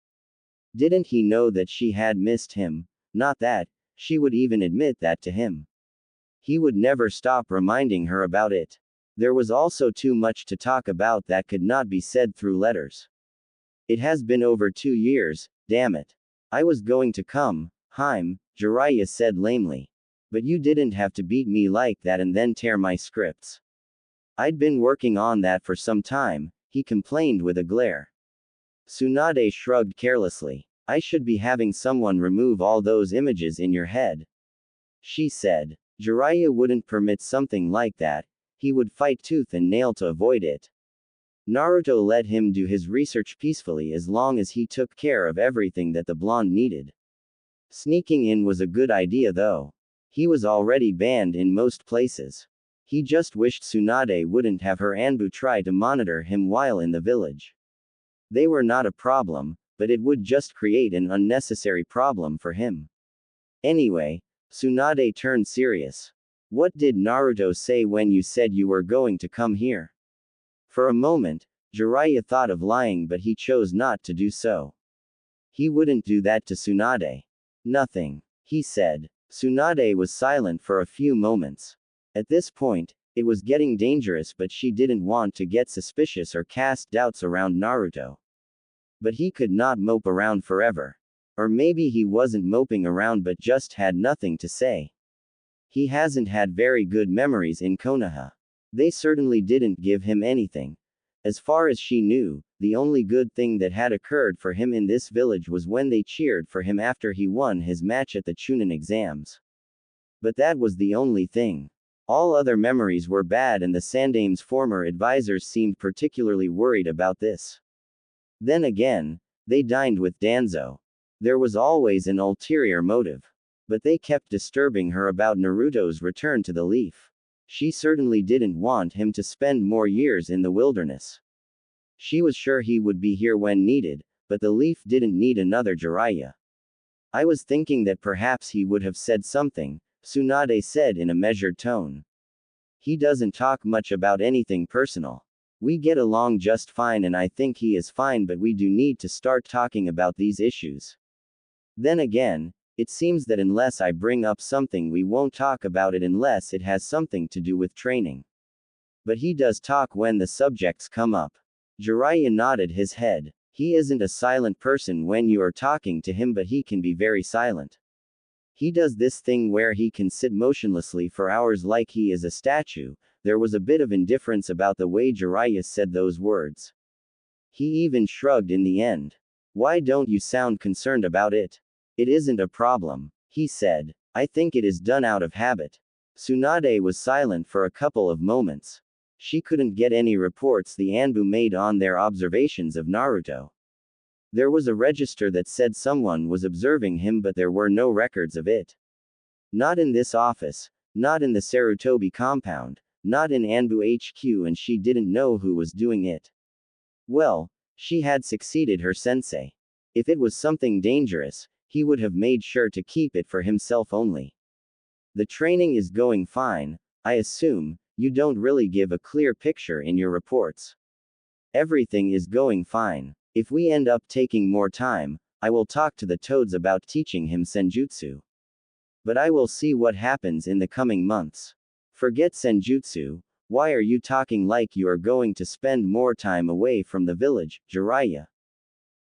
Didn't he know that she had missed him? Not that she would even admit that to him. He would never stop reminding her about it. There was also too much to talk about that could not be said through letters. It has been over 2 years, damn it. I was going to come, Haim, Jiraiya said lamely. But you didn't have to beat me like that and then tear my scripts. I'd been working on that for some time, he complained with a glare. Tsunade shrugged carelessly. I should be having someone remove all those images in your head, she said. Jiraiya wouldn't permit something like that. He would fight tooth and nail to avoid it. Naruto let him do his research peacefully as long as he took care of everything that the blonde needed. Sneaking in was a good idea though. He was already banned in most places. He just wished Tsunade wouldn't have her Anbu try to monitor him while in the village. They were not a problem, but it would just create an unnecessary problem for him. Anyway, Tsunade turned serious. What did Naruto say when you said you were going to come here? For a moment, Jiraiya thought of lying, but he chose not to do so. He wouldn't do that to Tsunade. Nothing, he said. Tsunade was silent for a few moments. At this point, it was getting dangerous, but she didn't want to get suspicious or cast doubts around Naruto. But he could not mope around forever. Or maybe he wasn't moping around but just had nothing to say. He hasn't had very good memories in Konoha. They certainly didn't give him anything. As far as she knew, the only good thing that had occurred for him in this village was when they cheered for him after he won his match at the Chunin exams. But that was the only thing. All other memories were bad, and the Sandame's former advisors seemed particularly worried about this. Then again, they dined with Danzo. There was always an ulterior motive. But they kept disturbing her about Naruto's return to the Leaf. She certainly didn't want him to spend more years in the wilderness. She was sure he would be here when needed, but the Leaf didn't need another Jiraiya. I was thinking that perhaps he would have said something, Tsunade said in a measured tone. He doesn't talk much about anything personal. We get along just fine and I think he is fine, but we do need to start talking about these issues. Then again, it seems that unless I bring up something we won't talk about it unless it has something to do with training. But he does talk when the subjects come up. Jiraiya nodded his head. He isn't a silent person when you are talking to him, but he can be very silent. He does this thing where he can sit motionlessly for hours like he is a statue. There was a bit of indifference about the way Jiraiya said those words. He even shrugged in the end. Why don't you sound concerned about it? It isn't a problem, he said. I think it is done out of habit. Tsunade was silent for a couple of moments. She couldn't get any reports the Anbu made on their observations of Naruto. There was a register that said someone was observing him, but there were no records of it. Not in this office, not in the Sarutobi compound, not in Anbu HQ, and she didn't know who was doing it. Well, she had succeeded her sensei. If it was something dangerous, he would have made sure to keep it for himself only. The training is going fine, I assume. You don't really give a clear picture in your reports. Everything is going fine. If we end up taking more time, I will talk to the Toads about teaching him Senjutsu. But I will see what happens in the coming months. Forget Senjutsu. Why are you talking like you are going to spend more time away from the village, Jiraiya?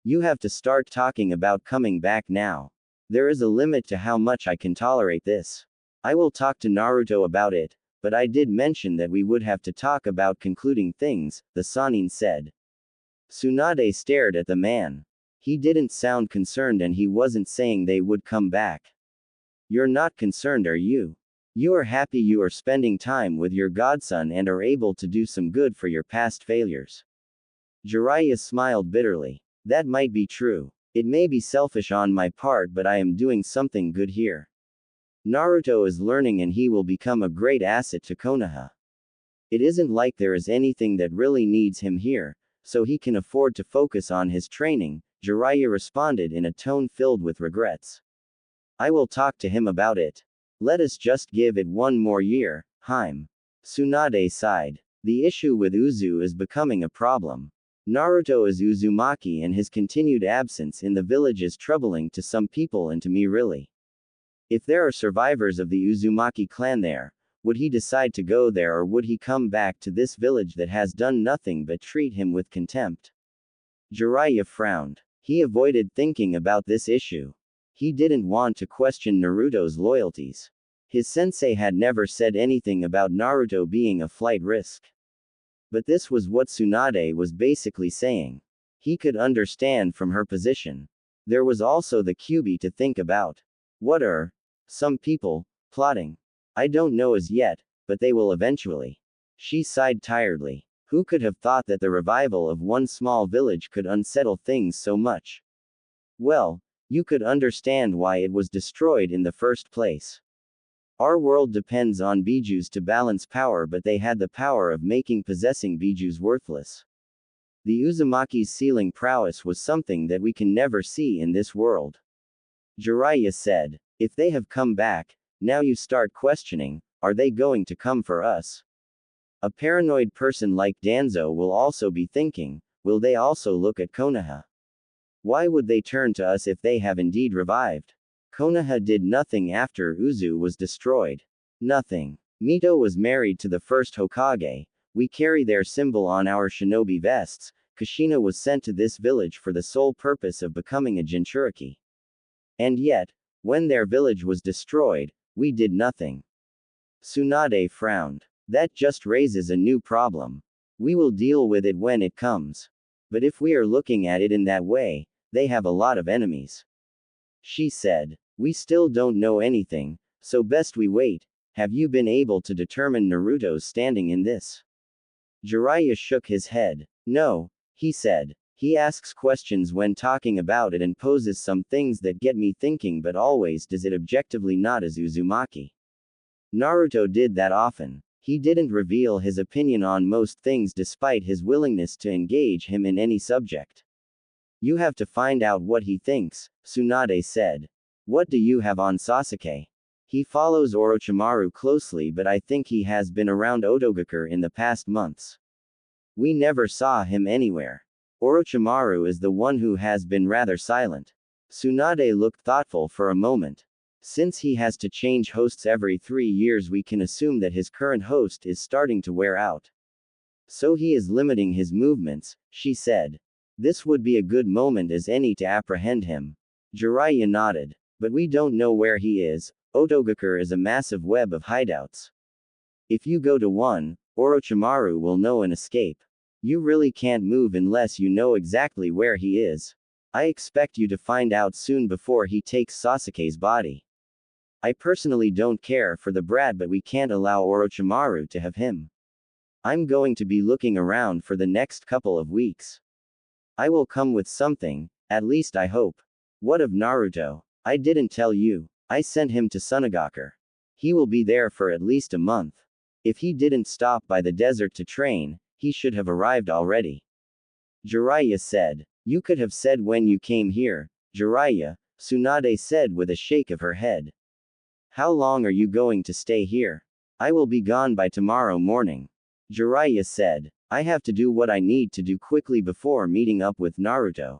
You have to start talking about coming back now. There is a limit to how much I can tolerate this. I will talk to Naruto about it, but I did mention that we would have to talk about concluding things, the Sannin said. Tsunade stared at the man. He didn't sound concerned, and he wasn't saying they would come back. You're not concerned, are you? You are happy you are spending time with your godson and are able to do some good for your past failures. Jiraiya smiled bitterly. That might be true. It may be selfish on my part, but I am doing something good here. Naruto is learning and he will become a great asset to Konoha. It isn't like there is anything that really needs him here, so he can afford to focus on his training, Jiraiya responded in a tone filled with regrets. I will talk to him about it. Let us just give it one more year, Haim. Tsunade sighed. The issue with Uzu is becoming a problem. Naruto is Uzumaki and his continued absence in the village is troubling to some people and to me really. If there are survivors of the Uzumaki clan there, would he decide to go there, or would he come back to this village that has done nothing but treat him with contempt? Jiraiya frowned. He avoided thinking about this issue. He didn't want to question Naruto's loyalties. His sensei had never said anything about Naruto being a flight risk. But this was what Tsunade was basically saying. He could understand from her position. There was also the Kyuubi to think about. What are some people plotting? I don't know as yet, but they will eventually. She sighed tiredly. Who could have thought that the revival of one small village could unsettle things so much? Well, you could understand why it was destroyed in the first place. Our world depends on bijus to balance power, but they had the power of making possessing bijus worthless. The Uzumaki's sealing prowess was something that we can never see in this world. Jiraiya said. If they have come back, now you start questioning, are they going to come for us? A paranoid person like Danzo will also be thinking, will they also look at Konoha? Why would they turn to us if they have indeed revived? Konoha did nothing after Uzu was destroyed. Nothing. Mito was married to the first Hokage. We carry their symbol on our shinobi vests. Kushina was sent to this village for the sole purpose of becoming a Jinchuriki. And yet, when their village was destroyed, we did nothing. Tsunade frowned. That just raises a new problem. We will deal with it when it comes. But if we are looking at it in that way, they have a lot of enemies. She said. We still don't know anything, so best we wait. Have you been able to determine Naruto's standing in this? Jiraiya shook his head. No, he said. He asks questions when talking about it and poses some things that get me thinking, but always does it objectively, not as Uzumaki. Naruto did that often. He didn't reveal his opinion on most things despite his willingness to engage him in any subject. You have to find out what he thinks, Tsunade said. What do you have on Sasuke? He follows Orochimaru closely, but I think he has been around Otogakur in the past months. We never saw him anywhere. Orochimaru is the one who has been rather silent. Tsunade looked thoughtful for a moment. Since he has to change hosts every 3 years, we can assume that his current host is starting to wear out. So he is limiting his movements, she said. This would be a good moment as any to apprehend him. Jiraiya nodded. But we don't know where he is. Otogakur is a massive web of hideouts. If you go to one, Orochimaru will know and escape. You really can't move unless you know exactly where he is. I expect you to find out soon before he takes Sasuke's body. I personally don't care for the brat, but we can't allow Orochimaru to have him. I'm going to be looking around for the next couple of weeks. I will come with something, at least I hope. What of Naruto? I didn't tell you. I sent him to Sunagakur. He will be there for at least a month. If he didn't stop by the desert to train, he should have arrived already. Jiraiya said. You could have said when you came here, Jiraiya, Tsunade said with a shake of her head. How long are you going to stay here? I will be gone by tomorrow morning. Jiraiya said. I have to do what I need to do quickly before meeting up with Naruto.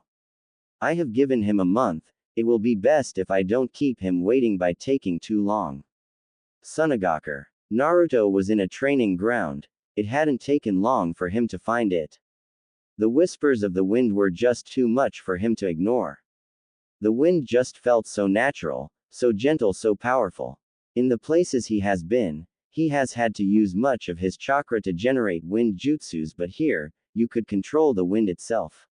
I have given him a month. It will be best if I don't keep him waiting by taking too long. Sunagakur. Naruto was in a training ground. It hadn't taken long for him to find it. The whispers of the wind were just too much for him to ignore. The wind just felt so natural, so gentle, so powerful. In the places he has been, he has had to use much of his chakra to generate wind jutsus, but here, you could control the wind itself.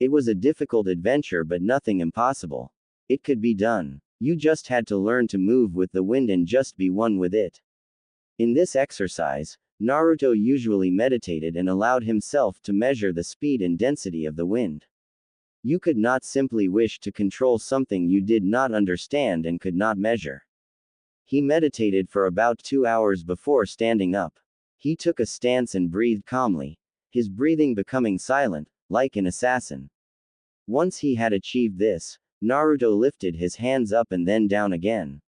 It was a difficult adventure, but nothing impossible. It could be done. You just had to learn to move with the wind and just be one with it. In this exercise, Naruto usually meditated and allowed himself to measure the speed and density of the wind. You could not simply wish to control something you did not understand and could not measure. He meditated for about 2 hours before standing up. He took a stance and breathed calmly, his breathing becoming silent, like an assassin. Once he had achieved this, Naruto lifted his hands up and then down again.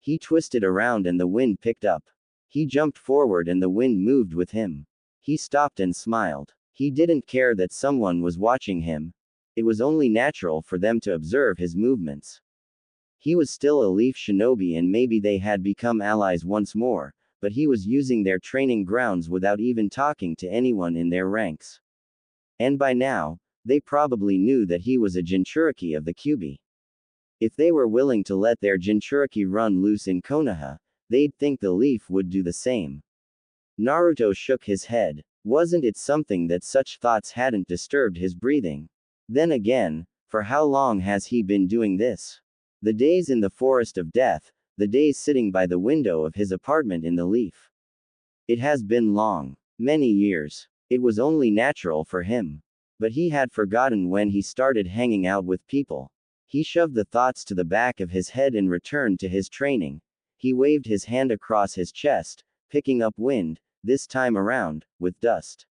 He twisted around and the wind picked up. He jumped forward and the wind moved with him. He stopped and smiled. He didn't care that someone was watching him. It was only natural for them to observe his movements. He was still a leaf shinobi and maybe they had become allies once more, but he was using their training grounds without even talking to anyone in their ranks. And by now, they probably knew that he was a Jinchuriki of the Kyuubi. If they were willing to let their Jinchuriki run loose in Konoha, they'd think the leaf would do the same. Naruto shook his head. Wasn't it something that such thoughts hadn't disturbed his breathing? Then again, for how long has he been doing this? The days in the forest of death, the days sitting by the window of his apartment in the leaf. It has been long. Many years. It was only natural for him. But he had forgotten when he started hanging out with people. He shoved the thoughts to the back of his head and returned to his training. He waved his hand across his chest, picking up wind, this time around, with dust.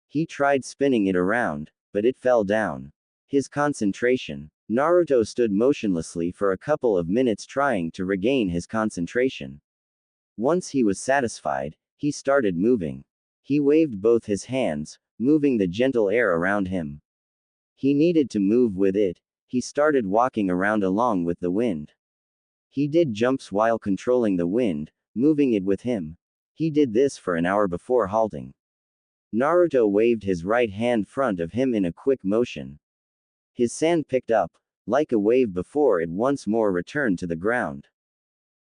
He tried spinning it around, but it fell down. His concentration. Naruto stood motionlessly for a couple of minutes trying to regain his concentration. Once he was satisfied, he started moving. He waved both his hands, moving the gentle air around him. He needed to move with it. He started walking around along with the wind. He did jumps while controlling the wind, moving it with him. He did this for an hour before halting. Naruto waved his right hand front of him in a quick motion. His sand picked up, like a wave before it once more returned to the ground.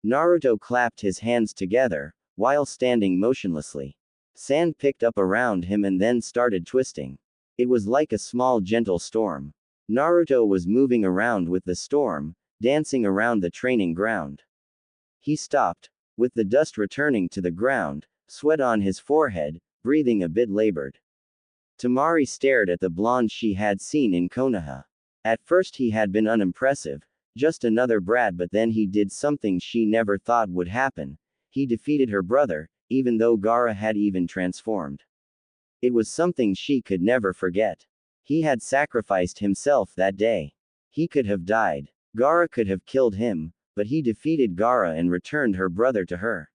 Naruto clapped his hands together, while standing motionlessly. Sand picked up around him and then started twisting. It was like a small gentle storm. Naruto was moving around with the storm, dancing around the training ground. He stopped, with the dust returning to the ground, sweat on his forehead, breathing a bit labored. Tamari stared at the blonde she had seen in Konoha. At first he had been unimpressive, just another brat, but then he did something she never thought would happen. He defeated her brother, even though Gaara had even transformed. It was something she could never forget. He had sacrificed himself that day. He could have died. Gaara could have killed him, but he defeated Gaara and returned her brother to her.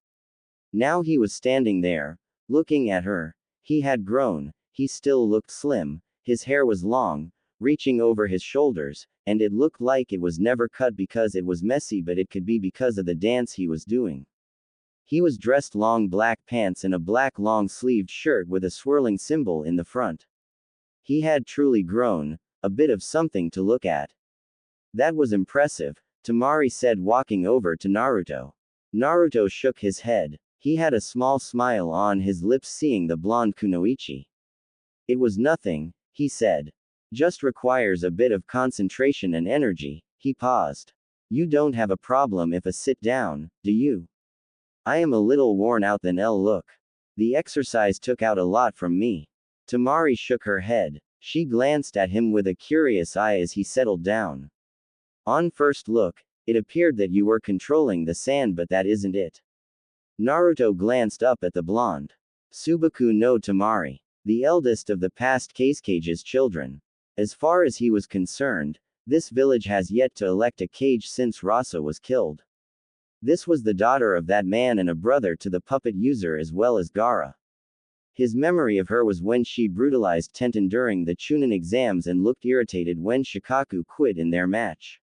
Now he was standing there, looking at her. He had grown, he still looked slim, his hair was long, reaching over his shoulders, and it looked like it was never cut because it was messy, but it could be because of the dance he was doing. He was dressed long black pants and a black long-sleeved shirt with a swirling symbol in the front. He had truly grown, a bit of something to look at. That was impressive, Tamari said, walking over to Naruto. Naruto shook his head. He had a small smile on his lips seeing the blonde kunoichi. It was nothing, he said. Just requires a bit of concentration and energy. He paused. You don't have a problem if I sit down, do you? I am a little worn out than look. The exercise took out a lot from me. Tamari shook her head. She glanced at him with a curious eye as he settled down. On first look, it appeared that you were controlling the sand, but that isn't it. Naruto glanced up at the blonde. Subaku no Tamari. The eldest of the past Kage's children. As far as he was concerned, this village has yet to elect a Kage since Rasa was killed. This was the daughter of that man and a brother to the puppet user as well as Gaara. His memory of her was when she brutalized Tenten during the Chunin exams and looked irritated when Shikaku quit in their match.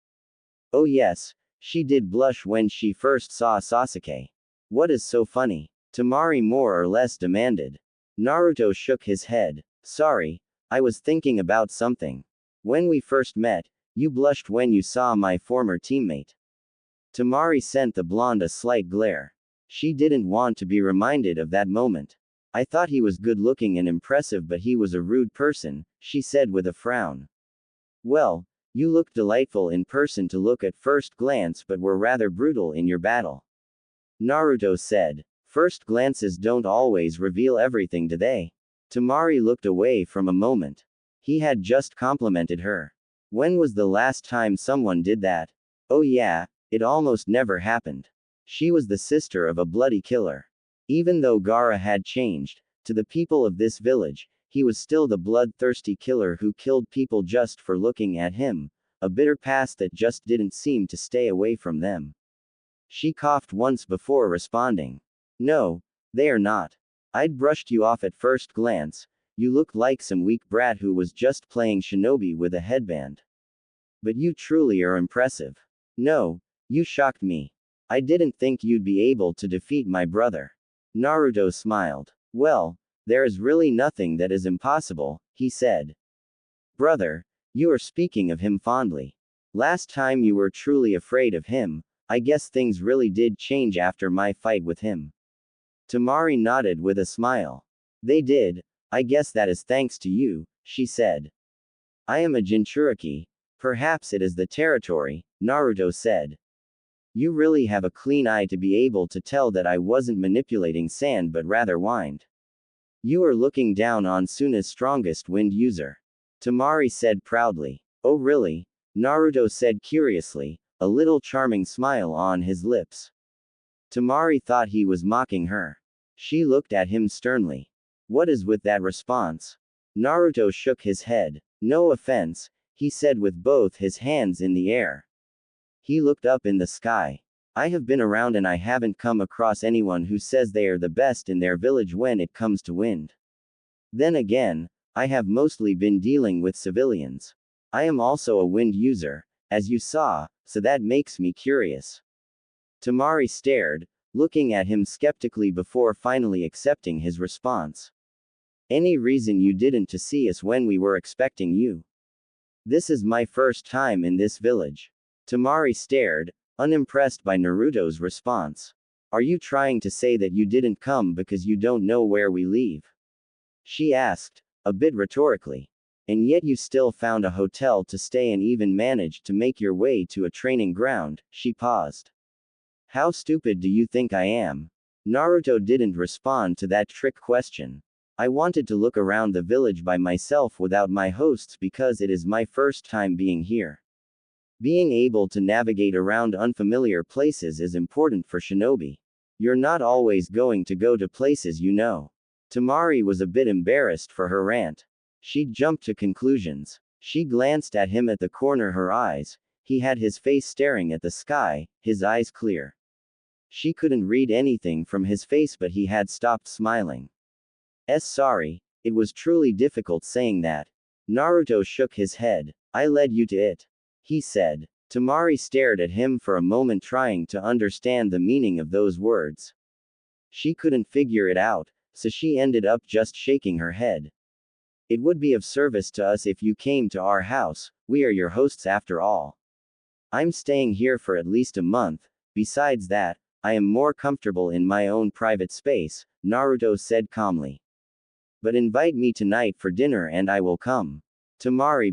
Oh yes, she did blush when she first saw Sasuke. What is so funny? Tamari more or less demanded. Naruto shook his head. Sorry, I was thinking about something. When we first met, you blushed when you saw my former teammate. Tamari sent the blonde a slight glare. She didn't want to be reminded of that moment. I thought he was good looking and impressive, but he was a rude person, she said with a frown. Well, you looked delightful in person to look at first glance, but were rather brutal in your battle. Naruto said. First glances don't always reveal everything, do they? Tamari looked away from a moment. He had just complimented her. When was the last time someone did that? Oh yeah, it almost never happened. She was the sister of a bloody killer. Even though Gaara had changed, to the people of this village, he was still the bloodthirsty killer who killed people just for looking at him, a bitter past that just didn't seem to stay away from them. She coughed once before responding. No, they are not. I'd brushed you off at first glance. You looked like some weak brat who was just playing shinobi with a headband. But you truly are impressive. No, you shocked me. I didn't think you'd be able to defeat my brother. Naruto smiled. Well, there is really nothing that is impossible, he said. Brother, you are speaking of him fondly. Last time you were truly afraid of him. I guess things really did change after my fight with him. Tamari nodded with a smile. They did. I guess that is thanks to you, she said. I am a Jinchuriki. Perhaps it is the territory, Naruto said. You really have a clean eye to be able to tell that I wasn't manipulating sand but rather wind. You are looking down on Suna's strongest wind user. Tamari said proudly. Oh really? Naruto said curiously, a little charming smile on his lips. Tamari thought he was mocking her. She looked at him sternly. What is with that response? Naruto shook his head. No offense, he said with both his hands in the air. He looked up in the sky. I have been around and I haven't come across anyone who says they are the best in their village when it comes to wind. Then again, I have mostly been dealing with civilians. I am also a wind user, as you saw, so that makes me curious. Tamari stared, looking at him skeptically before finally accepting his response. Any reason you didn't to see us when we were expecting you? This is my first time in this village. Tamari stared, unimpressed by Naruto's response. Are you trying to say that you didn't come because you don't know where we leave? She asked, a bit rhetorically. And yet you still found a hotel to stay and even managed to make your way to a training ground. She paused. How stupid do you think I am? Naruto didn't respond to that trick question. I wanted to look around the village by myself without my hosts because it is my first time being here. Being able to navigate around unfamiliar places is important for shinobi. You're not always going to go to places you know. Tamari was a bit embarrassed for her rant. She jumped to conclusions. She glanced at him at the corner her eyes. He had his face staring at the sky, his eyes clear. She couldn't read anything from his face, but he had stopped smiling. Sorry, it was truly difficult saying that. Naruto shook his head. I led you to it, he said. Tamari stared at him for a moment, trying to understand the meaning of those words. She couldn't figure it out, so she ended up just shaking her head. It would be of service to us if you came to our house, we are your hosts after all. I'm staying here for at least a month, besides that, I am more comfortable in my own private space, Naruto said calmly. But invite me tonight for dinner and I will come. Tamari